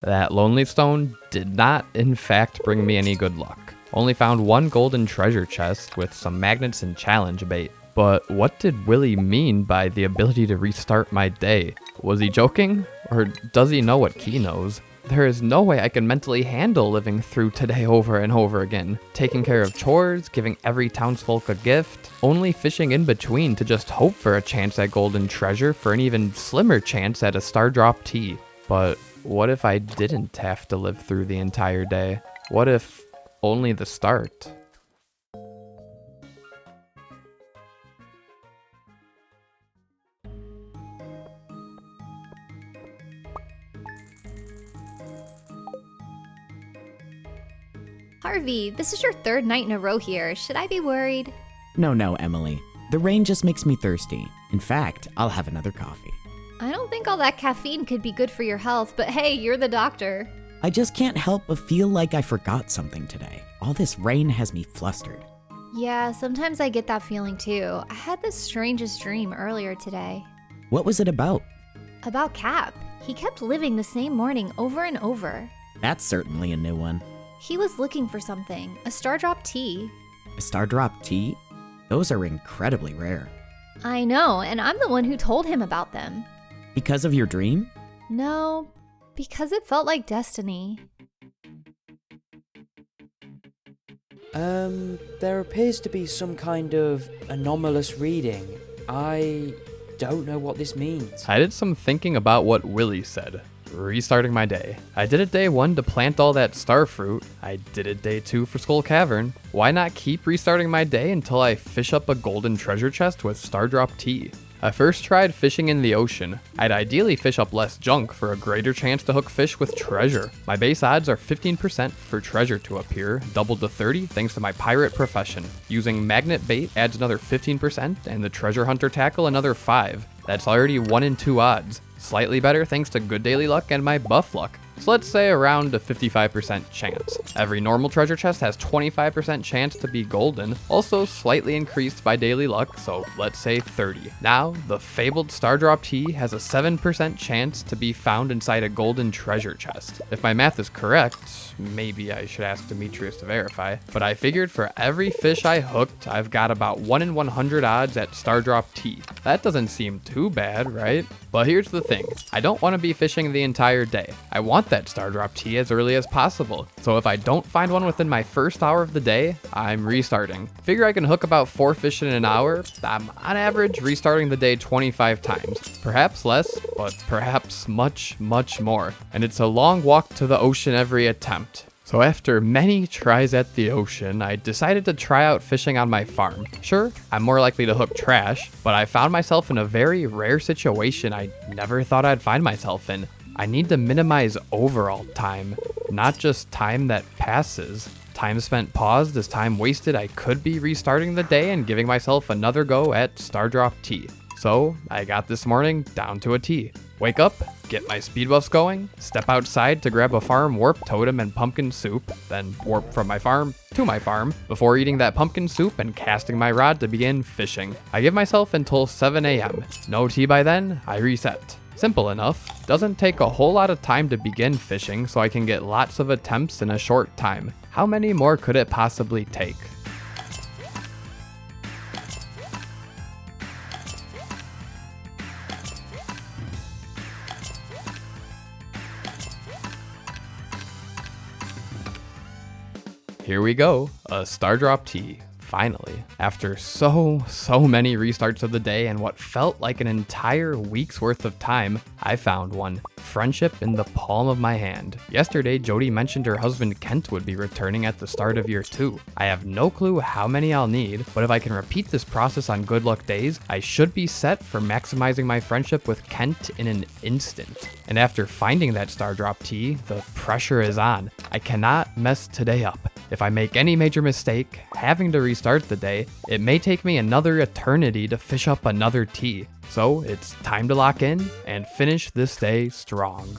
That lonely stone did not, in fact, bring me any good luck. Only found one golden treasure chest with some magnets and challenge bait. But what did Willy mean by the ability to restart my day? Was he joking? Or does he know what he knows? There is no way I can mentally handle living through today over and over again. Taking care of chores, giving every townsfolk a gift, only fishing in between to just hope for a chance at golden treasure for an even slimmer chance at a Stardrop tea. But what if I didn't have to live through the entire day? What if only the start? Harvey, this is your 3rd night in a row here. Should I be worried? No, Emily. The rain just makes me thirsty. In fact, I'll have another coffee. I don't think all that caffeine could be good for your health, but hey, you're the doctor. I just can't help but feel like I forgot something today. All this rain has me flustered. Yeah, sometimes I get that feeling too. I had the strangest dream earlier today. What was it about? About Cap. He kept living the same morning over and over. That's certainly a new one. He was looking for something, a Stardrop tea. A Stardrop tea? Those are incredibly rare. I know, and I'm the one who told him about them. Because of your dream? No, because it felt like destiny. There appears to be some kind of anomalous reading. I don't know what this means. I did some thinking about what Willy said. Restarting my day. I did it day 1 to plant all that star fruit. I did it day 2 for Skull Cavern. Why not keep restarting my day until I fish up a golden treasure chest with Stardrop tea? I first tried fishing in the ocean. I'd ideally fish up less junk for a greater chance to hook fish with treasure. My base odds are 15% for treasure to appear, doubled to 30 thanks to my pirate profession. Using magnet bait adds another 15% and the treasure hunter tackle another 5. That's already 1 in 2 odds. Slightly better thanks to good daily luck and my buff luck. So let's say around a 55% chance. Every normal treasure chest has 25% chance to be golden, also slightly increased by daily luck, so let's say 30. Now, the fabled Stardrop Tea has a 7% chance to be found inside a golden treasure chest. If my math is correct, maybe I should ask Demetrius to verify, but I figured for every fish I hooked, I've got about 1 in 100 odds at Stardrop Tea. That doesn't seem too bad, right? But here's the thing, I don't want to be fishing the entire day. I want that Stardrop Tea as early as possible. So if I don't find one within my first hour of the day, I'm restarting. Figure I can hook about 4 fish in an hour. I'm on average restarting the day 25 times. Perhaps less, but perhaps much, much more. And it's a long walk to the ocean every attempt. So after many tries at the ocean, I decided to try out fishing on my farm. Sure, I'm more likely to hook trash, but I found myself in a very rare situation I never thought I'd find myself in. I need to minimize overall time, not just time that passes. Time spent paused is time wasted. I could be restarting the day and giving myself another go at Stardrop Tea. So I got this morning down to a T. Wake up, get my speed buffs going, step outside to grab a farm warp totem and pumpkin soup, then warp from my farm to my farm before eating that pumpkin soup and casting my rod to begin fishing. I give myself until 7 a.m. No tea by then, I reset. Simple enough, doesn't take a whole lot of time to begin fishing, so I can get lots of attempts in a short time. How many more could it possibly take? Here we go, a Stardrop Tea. Finally, after so many restarts of the day and what felt like an entire week's worth of time, I found one. Friendship in the palm of my hand. Yesterday, Jody mentioned her husband Kent would be returning at the start of year 2. I have no clue how many I'll need, but if I can repeat this process on good luck days, I should be set for maximizing my friendship with Kent in an instant. And after finding that Stardrop Tea, the pressure is on. I cannot mess today up. If I make any major mistake, having to restart the day, it may take me another eternity to fish up another tea. So it's time to lock in and finish this day strong.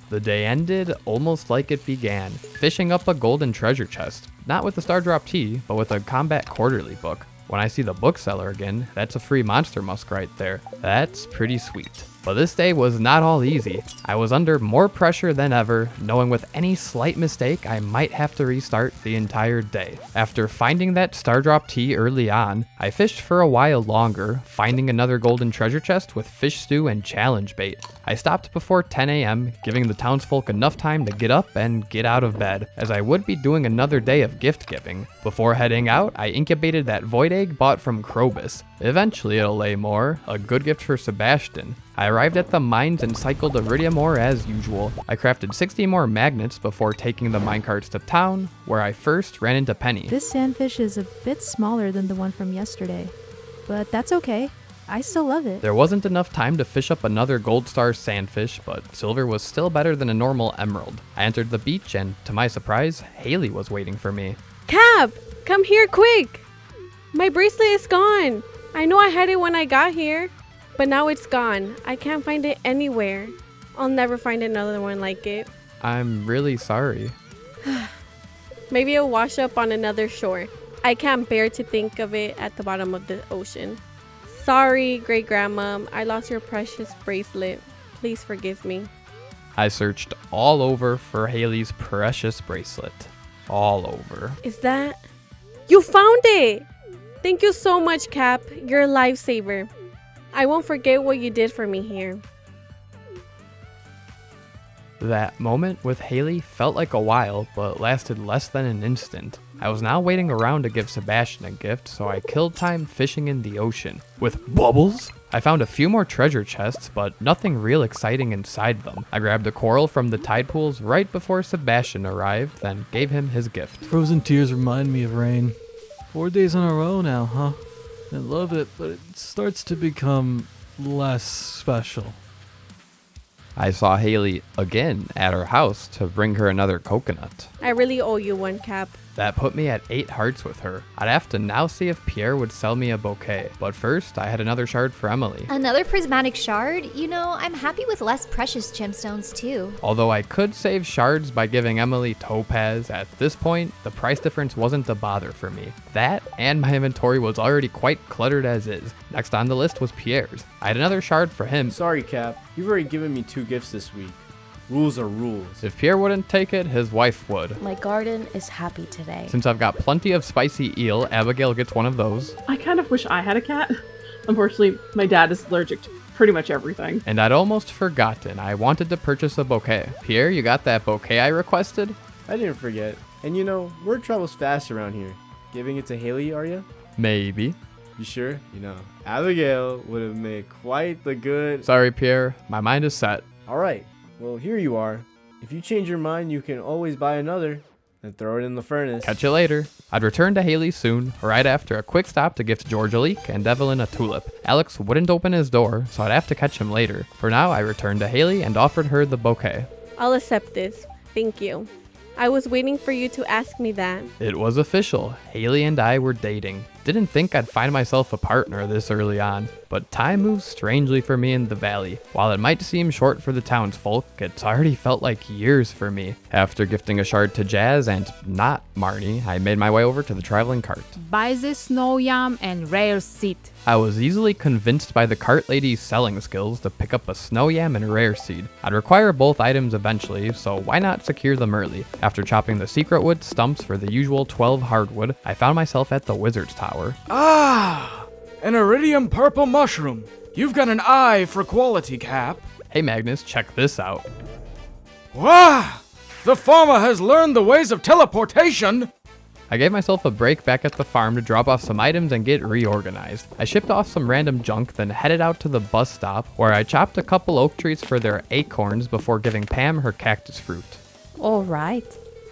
The day ended almost like it began, fishing up a golden treasure chest. Not with the Stardrop Tea, but with a Combat Quarterly book. When I see the bookseller again, that's a free monster musk right there. That's pretty sweet. But this day was not all easy. I was under more pressure than ever, knowing with any slight mistake I might have to restart the entire day. After finding that Stardrop Tea early on, I fished for a while longer, finding another golden treasure chest with fish stew and challenge bait. I stopped before 10 a.m., giving the townsfolk enough time to get up and get out of bed, as I would be doing another day of gift giving. Before heading out, I incubated that void egg bought from Krobus. Eventually it'll lay more, a good gift for Sebastian. I arrived at the mines and cycled Iridium ore as usual. I crafted 60 more magnets before taking the minecarts to town, where I first ran into Penny. This sandfish is a bit smaller than the one from yesterday, but that's okay. I still love it. There wasn't enough time to fish up another gold star sandfish, but silver was still better than a normal emerald. I entered the beach and, to my surprise, Haley was waiting for me. Cap, come here quick! My bracelet is gone. I know I had it when I got here, but now it's gone. I can't find it anywhere. I'll never find another one like it. I'm really sorry. Maybe it'll wash up on another shore. I can't bear to think of it at the bottom of the ocean. Sorry, great grandma. I lost your precious bracelet. Please forgive me. I searched all over for Haley's precious bracelet. All over. Is that... You found it! Thank you so much, Cap. You're a lifesaver. I won't forget what you did for me here. That moment with Haley felt like a while, but lasted less than an instant. I was now waiting around to give Sebastian a gift, so I killed time fishing in the ocean. With bubbles? I found a few more treasure chests, but nothing real exciting inside them. I grabbed a coral from the tide pools right before Sebastian arrived, then gave him his gift. Frozen tears remind me of rain. 4 days in a row now, huh? I love it, but it starts to become less special. I saw Haley again at her house to bring her another coconut. I really owe you one, Cap. That put me at 8 hearts with her. I'd have to now see if Pierre would sell me a bouquet. But first, I had another shard for Emily. Another prismatic shard? You know, I'm happy with less precious gemstones too. Although I could save shards by giving Emily topaz, at this point, the price difference wasn't a bother for me. That, and my inventory was already quite cluttered as is. Next on the list was Pierre's. I had another shard for him. Sorry, Cap. You've already given me 2 gifts this week. Rules are rules. If Pierre wouldn't take it, his wife would. My garden is happy today. Since I've got plenty of spicy eel, Abigail gets one of those. I kind of wish I had a cat. Unfortunately, my dad is allergic to pretty much everything. And I'd almost forgotten, I wanted to purchase a bouquet. Pierre, you got that bouquet I requested? I didn't forget. And you know, word travels fast around here. Giving it to Haley, are ya? Maybe. You sure? You know, Abigail would have made quite the good... Sorry, Pierre. My mind is set. Alright. Well, here you are. If you change your mind, you can always buy another and throw it in the furnace. Catch you later. I'd return to Haley soon, right after a quick stop to gift George a leek and Evelyn a tulip. Alex wouldn't open his door, so I'd have to catch him later. For now, I returned to Haley and offered her the bouquet. I'll accept this. Thank you. I was waiting for you to ask me that. It was official. Haley and I were dating. Didn't think I'd find myself a partner this early on, but time moves strangely for me in the valley. While it might seem short for the townsfolk, it's already felt like years for me. After gifting a shard to Jazz and not Marnie, I made my way over to the traveling cart. Buy the snow yam and rare seed. I was easily convinced by the cart lady's selling skills to pick up a snow yam and a rare seed. I'd require both items eventually, so why not secure them early? After chopping the secret wood stumps for the usual 12 hardwood, I found myself at the wizard's tower. Ah, an iridium purple mushroom. You've got an eye for quality, Cap. Hey Magnus, check this out. Wow, the farmer has learned the ways of teleportation. I gave myself a break back at the farm to drop off some items and get reorganized. I shipped off some random junk, then headed out to the bus stop, where I chopped a couple oak trees for their acorns before giving Pam her cactus fruit. All right.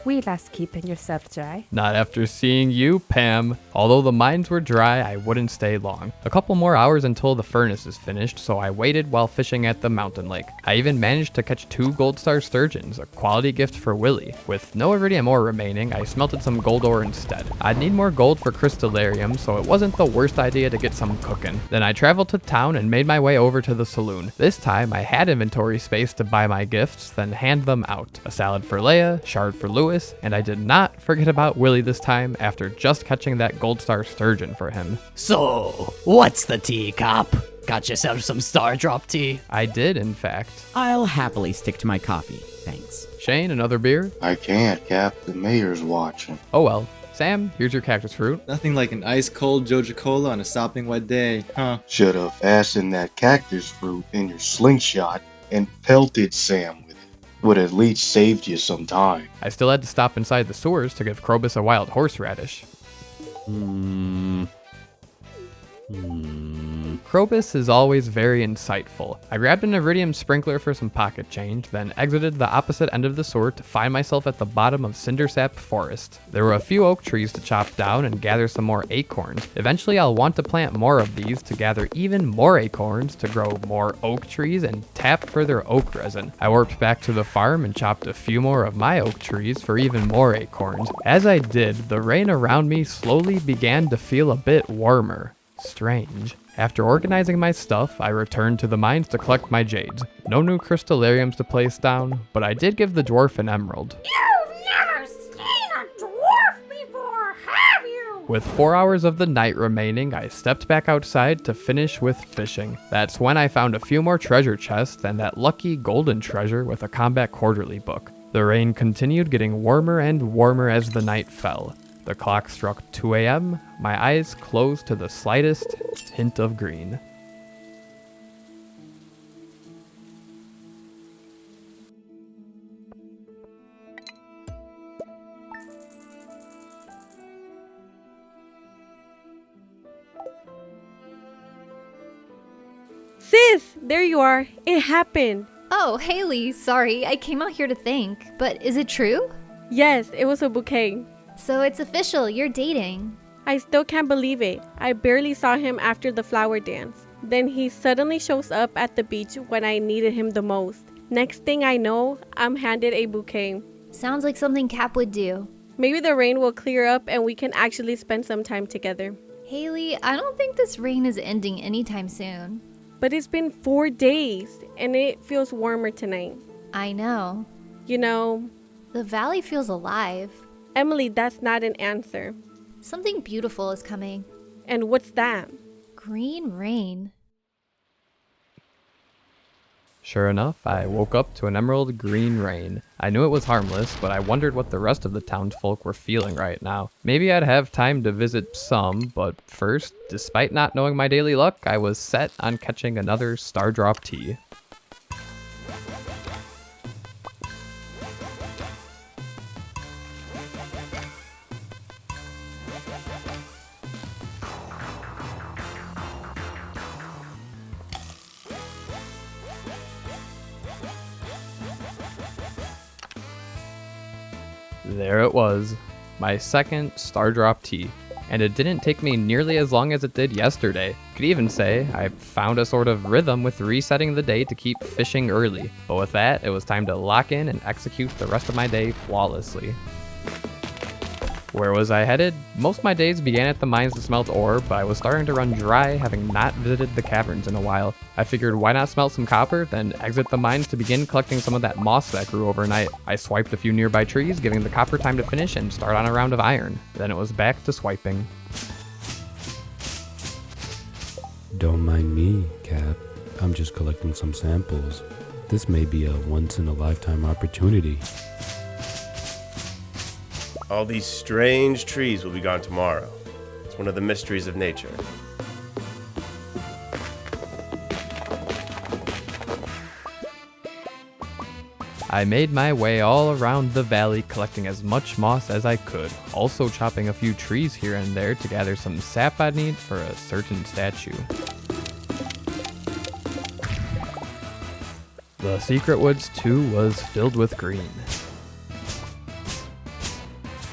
We last keeping yourself dry. Not after seeing you, Pam. Although the mines were dry, I wouldn't stay long. A couple more hours until the furnace is finished, so I waited while fishing at the mountain lake. I even managed to catch 2 gold star sturgeons, a quality gift for Willy. With no iridium ore remaining, I smelted some gold ore instead. I'd need more gold for crystallarium, so it wasn't the worst idea to get some cooking. Then I traveled to town and made my way over to the saloon. This time, I had inventory space to buy my gifts, then hand them out. A salad for Leia, shard for Louis, and I did not forget about Willy this time after just catching that gold star sturgeon for him. So, what's the tea, Cap? Got yourself some star drop tea? I did, in fact. I'll happily stick to my coffee, thanks. Shane, another beer? I can't, Cap. The mayor's watching. Oh well. Sam, here's your cactus fruit. Nothing like an ice-cold Joja Cola on a sopping wet day, huh? Should have fastened that cactus fruit in your slingshot and pelted Sam with it. Would at least saved you some time. I still had to stop inside the sewers to give Krobus a wild horseradish. Krobus is always very insightful. I grabbed an iridium sprinkler for some pocket change, then exited the opposite end of the sewer to find myself at the bottom of Cindersap Forest. There were a few oak trees to chop down and gather some more acorns. Eventually I'll want to plant more of these to gather even more acorns to grow more oak trees and tap for their oak resin. I warped back to the farm and chopped a few more of my oak trees for even more acorns. As I did, the rain around me slowly began to feel a bit warmer. Strange. After organizing my stuff, I returned to the mines to collect my jades. No new crystallariums to place down, but I did give the dwarf an emerald. You've never seen a dwarf before, have you? With 4 hours of the night remaining, I stepped back outside to finish with fishing. That's when I found a few more treasure chests and that lucky golden treasure with a combat quarterly book. The rain continued getting warmer and warmer as the night fell. The clock struck 2 a.m., my eyes closed to the slightest hint of green. Sis, there you are. It happened. Oh, Haley, sorry, I came out here to think, but is it true? Yes, it was a bouquet. So it's official, you're dating. I still can't believe it. I barely saw him after the flower dance. Then he suddenly shows up at the beach when I needed him the most. Next thing I know, I'm handed a bouquet. Sounds like something Cap would do. Maybe the rain will clear up and we can actually spend some time together. Haley, I don't think this rain is ending anytime soon. But it's been 4 days and it feels warmer tonight. I know. You know, the valley feels alive. Emily, that's not an answer. Something beautiful is coming. And what's that? Green rain. Sure enough, I woke up to an emerald green rain. I knew it was harmless, but I wondered what the rest of the townsfolk were feeling right now. Maybe I'd have time to visit some, but first, despite not knowing my daily luck, I was set on catching another Stardrop tea. There it was, my second Stardrop tea, and it didn't take me nearly as long as it did yesterday. Could even say I found a sort of rhythm with resetting the day to keep fishing early, but with that, it was time to lock in and execute the rest of my day flawlessly. Where was I headed? Most of my days began at the mines to smelt ore, but I was starting to run dry, having not visited the caverns in a while. I figured why not smelt some copper, then exit the mines to begin collecting some of that moss that grew overnight. I swiped a few nearby trees, giving the copper time to finish and start on a round of iron. Then it was back to swiping. Don't mind me, Cap. I'm just collecting some samples. This may be a once-in-a-lifetime opportunity. All these strange trees will be gone tomorrow. It's one of the mysteries of nature. I made my way all around the valley, collecting as much moss as I could, also chopping a few trees here and there to gather some sap I'd need for a certain statue. The secret woods too was filled with green.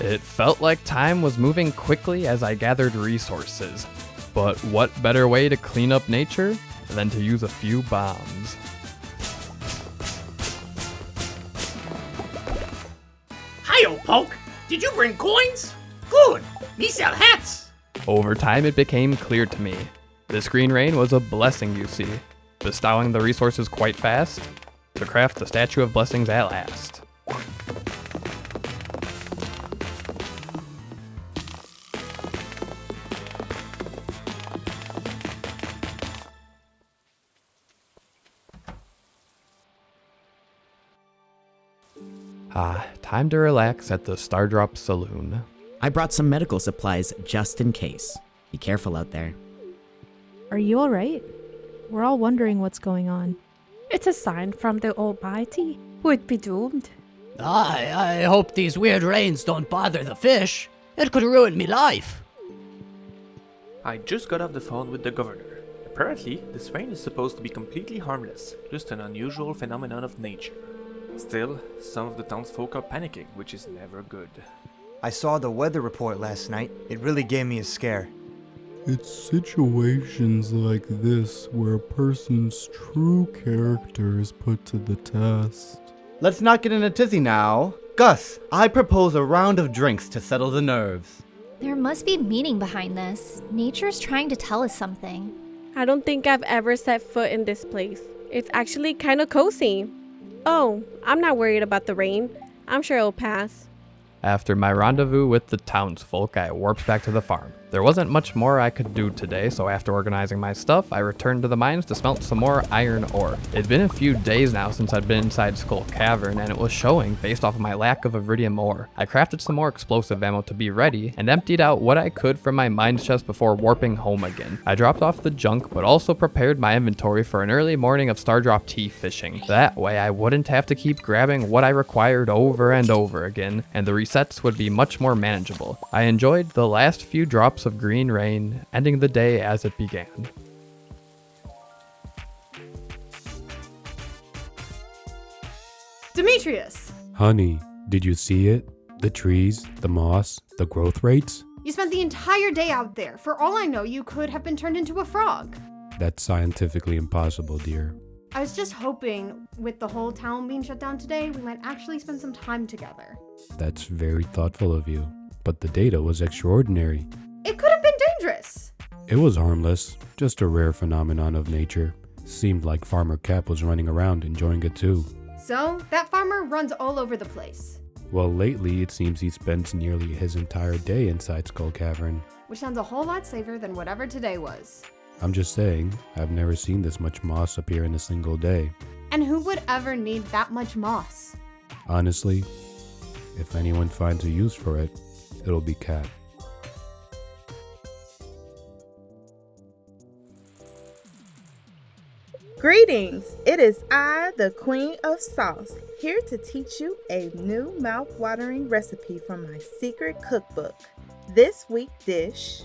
It felt like time was moving quickly as I gathered resources, but what better way to clean up nature than to use a few bombs? Hi-yo, Poke! Did you bring coins? Good! Me sell hats! Over time it became clear to me. This green rain was a blessing, you see, bestowing the resources quite fast to craft the Statue of Blessings at last. Time to relax at the Stardrop Saloon. I brought some medical supplies just in case. Be careful out there. Are you alright? We're all wondering what's going on. It's a sign from the Almighty. We'd be doomed. I hope these weird rains don't bother the fish. It could ruin me life. I just got off the phone with the governor. Apparently, this rain is supposed to be completely harmless, just an unusual phenomenon of nature. Still, some of the townsfolk are panicking, which is never good. I saw the weather report last night. It really gave me a scare. It's situations like this where a person's true character is put to the test. Let's not get in a tizzy now. Gus, I propose a round of drinks to settle the nerves. There must be meaning behind this. Nature's trying to tell us something. I don't think I've ever set foot in this place. It's actually kind of cozy. Oh, I'm not worried about the rain. I'm sure it'll pass. After my rendezvous with the townsfolk, I warped back to the farm. There wasn't much more I could do today, so after organizing my stuff, I returned to the mines to smelt some more iron ore. It'd been a few days now since I'd been inside Skull Cavern, and it was showing based off of my lack of iridium ore. I crafted some more explosive ammo to be ready, and emptied out what I could from my mines chest before warping home again. I dropped off the junk, but also prepared my inventory for an early morning of Stardrop tea fishing. That way I wouldn't have to keep grabbing what I required over and over again, and the resets would be much more manageable. I enjoyed the last few drops of green rain, ending the day as it began. Demetrius! Honey, did you see it? The trees, the moss, the growth rates? You spent the entire day out there. For all I know, you could have been turned into a frog. That's scientifically impossible, dear. I was just hoping, with the whole town being shut down today, we might actually spend some time together. That's very thoughtful of you, but the data was extraordinary. It could have been dangerous. It was harmless, just a rare phenomenon of nature. Seemed like Farmer Cap was running around enjoying it too. So, that farmer runs all over the place. Well, lately it seems he spends nearly his entire day inside Skull Cavern. Which sounds a whole lot safer than whatever today was. I'm just saying, I've never seen this much moss appear in a single day. And who would ever need that much moss? Honestly, if anyone finds a use for it, it'll be Cap. Greetings! It is I, the Queen of Sauce, here to teach you a new mouth-watering recipe from my secret cookbook. This week's dish,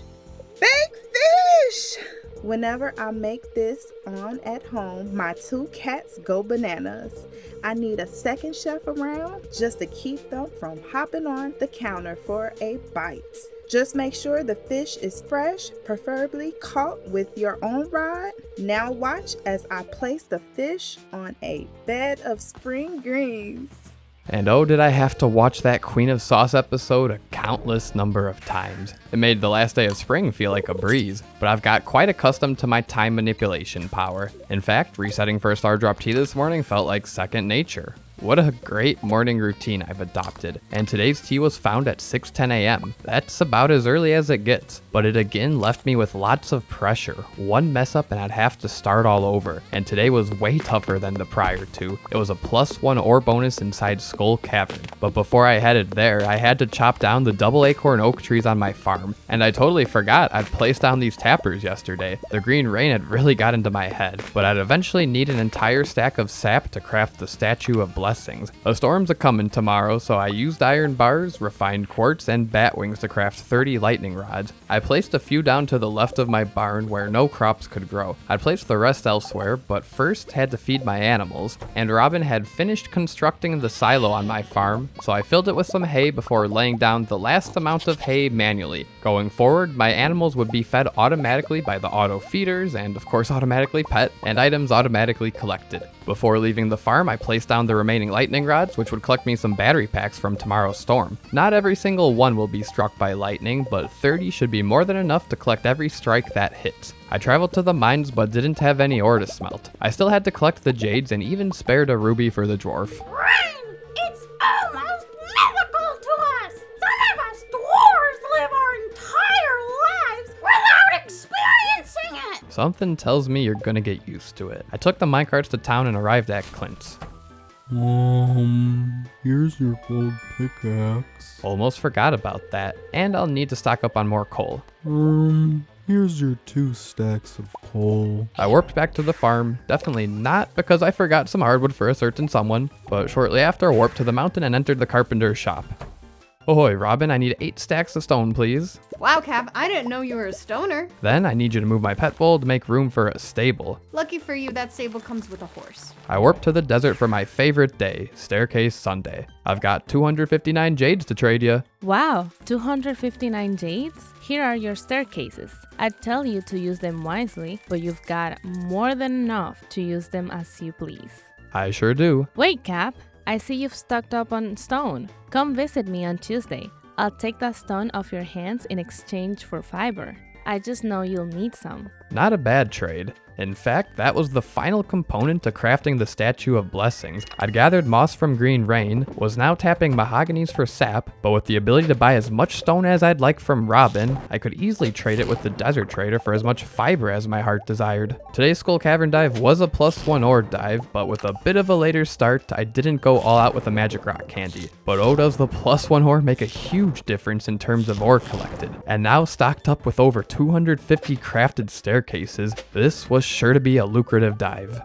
baked fish! Whenever I make this on at home, my 2 cats go bananas. I need a second chef around just to keep them from hopping on the counter for a bite. Just make sure the fish is fresh, preferably caught with your own rod. Now watch as I place the fish on a bed of spring greens. And oh, did I have to watch that Queen of Sauce episode a countless number of times. It made the last day of spring feel like a breeze, but I've got quite accustomed to my time manipulation power. In fact, resetting for a star drop tea this morning felt like second nature. What a great morning routine I've adopted, and today's tea was found at 6:10 a.m. That's about as early as it gets, but it again left me with lots of pressure. One mess up and I'd have to start all over, and today was way tougher than the prior two. It was a +1 ore bonus inside Skull Cavern, but before I headed there, I had to chop down the double acorn oak trees on my farm, and I totally forgot I'd placed down these tappers yesterday. The green rain had really got into my head, but I'd eventually need an entire stack of sap to craft the Statue of Blessings. A storm's a-comin' tomorrow, so I used iron bars, refined quartz, and bat wings to craft 30 lightning rods. I placed a few down to the left of my barn where no crops could grow. I placed the rest elsewhere, but first had to feed my animals, and Robin had finished constructing the silo on my farm, so I filled it with some hay before laying down the last amount of hay manually. Going forward, my animals would be fed automatically by the auto feeders, and of course automatically pet, and items automatically collected. Before leaving the farm, I placed down the remaining lightning rods, which would collect me some battery packs from tomorrow's storm. Not every single one will be struck by lightning, but 30 should be more than enough to collect every strike that hits. I traveled to the mines but didn't have any ore to smelt. I still had to collect the jades and even spared a ruby for the dwarf. Rain! It's almost mythical to us! Some of us dwarves live our entire lives without experiencing it! Something tells me you're gonna get used to it. I took the minecarts to town and arrived at Clint's. Here's your gold pickaxe. Almost forgot about that, and I'll need to stock up on more coal. Here's your 2 stacks of coal. I warped back to the farm, definitely not because I forgot some hardwood for a certain someone, but shortly after I warped to the mountain and entered the carpenter's shop. Ahoy, Robin, I need 8 stacks of stone, please. Wow, Cap, I didn't know you were a stoner. Then I need you to move my pet bowl to make room for a stable. Lucky for you, that stable comes with a horse. I warped to the desert for my favorite day, Staircase Sunday. I've got 259 jades to trade you. Wow, 259 jades? Here are your staircases. I'd tell you to use them wisely, but you've got more than enough to use them as you please. I sure do. Wait, Cap. I see you've stocked up on stone. Come visit me on Tuesday. I'll take that stone off your hands in exchange for fiber. I just know you'll need some. Not a bad trade. In fact, that was the final component to crafting the Statue of Blessings. I'd gathered moss from Green Rain, was now tapping mahoganies for sap, but with the ability to buy as much stone as I'd like from Robin, I could easily trade it with the Desert Trader for as much fiber as my heart desired. Today's Skull Cavern dive was a +1 ore dive, but with a bit of a later start, I didn't go all out with a magic rock candy. But oh, does the +1 ore make a huge difference in terms of ore collected. And now stocked up with over 250 crafted staircases, this was sure to be a lucrative dive.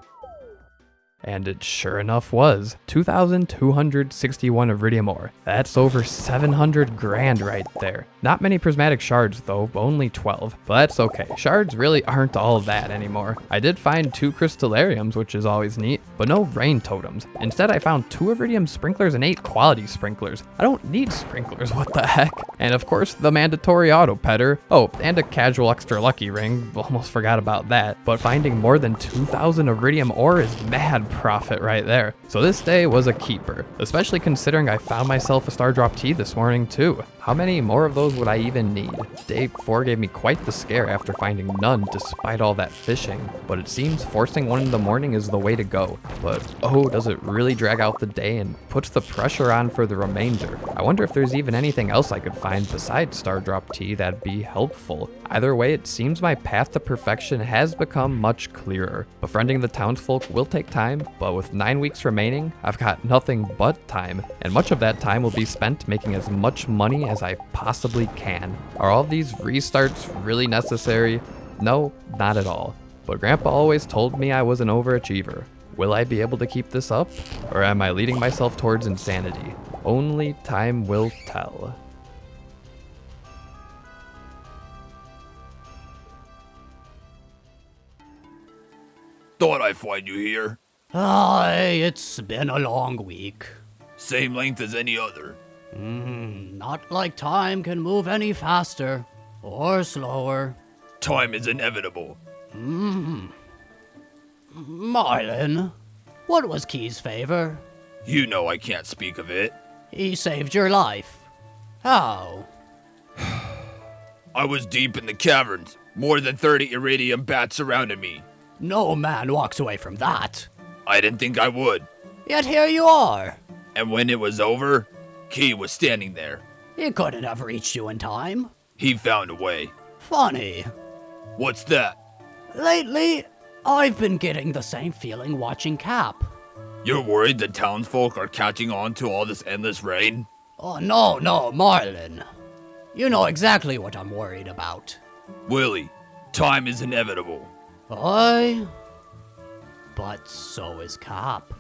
And it sure enough was. 2,261 iridium ore. That's over 700 grand right there. Not many prismatic shards though, only 12. But that's okay. Shards really aren't all that anymore. I did find 2 crystallariums, which is always neat, but no rain totems. Instead, I found 2 iridium sprinklers and 8 quality sprinklers. I don't need sprinklers, what the heck? And of course, the mandatory auto petter. Oh, and a casual extra lucky ring. Almost forgot about that. But finding more than 2,000 iridium ore is mad profit right there. So this day was a keeper, especially considering I found myself a star drop tea this morning too. How many more of those would I even need? Day 4 gave me quite the scare after finding none despite all that fishing, but it seems forcing one in the morning is the way to go. But oh, does it really drag out the day and puts the pressure on for the remainder. I wonder if there's even anything else I could find besides star drop tea that'd be helpful. Either way, it seems my path to perfection has become much clearer. Befriending the townsfolk will take time, but with 9 weeks remaining, I've got nothing but time, and much of that time will be spent making as much money as I possibly can. Are all these restarts really necessary? No, not at all. But Grandpa always told me I was an overachiever. Will I be able to keep this up? Or am I leading myself towards insanity? Only time will tell. Thought I'd find you here. Aye, it's been a long week. Same length as any other. Not like time can move any faster or slower. Time is inevitable. Marlin, what was Key's favor? You know I can't speak of it. He saved your life. How? I was deep in the caverns. More than 30 iridium bats surrounded me. No man walks away from that. I didn't think I would. Yet here you are. And when it was over, Key was standing there. He couldn't have reached you in time. He found a way. Funny. What's that? Lately, I've been getting the same feeling watching Cap. You're worried the townsfolk are catching on to all this endless rain? Oh, no, Marlin. You know exactly what I'm worried about. Willy, time is inevitable. Aye. But so is Cap.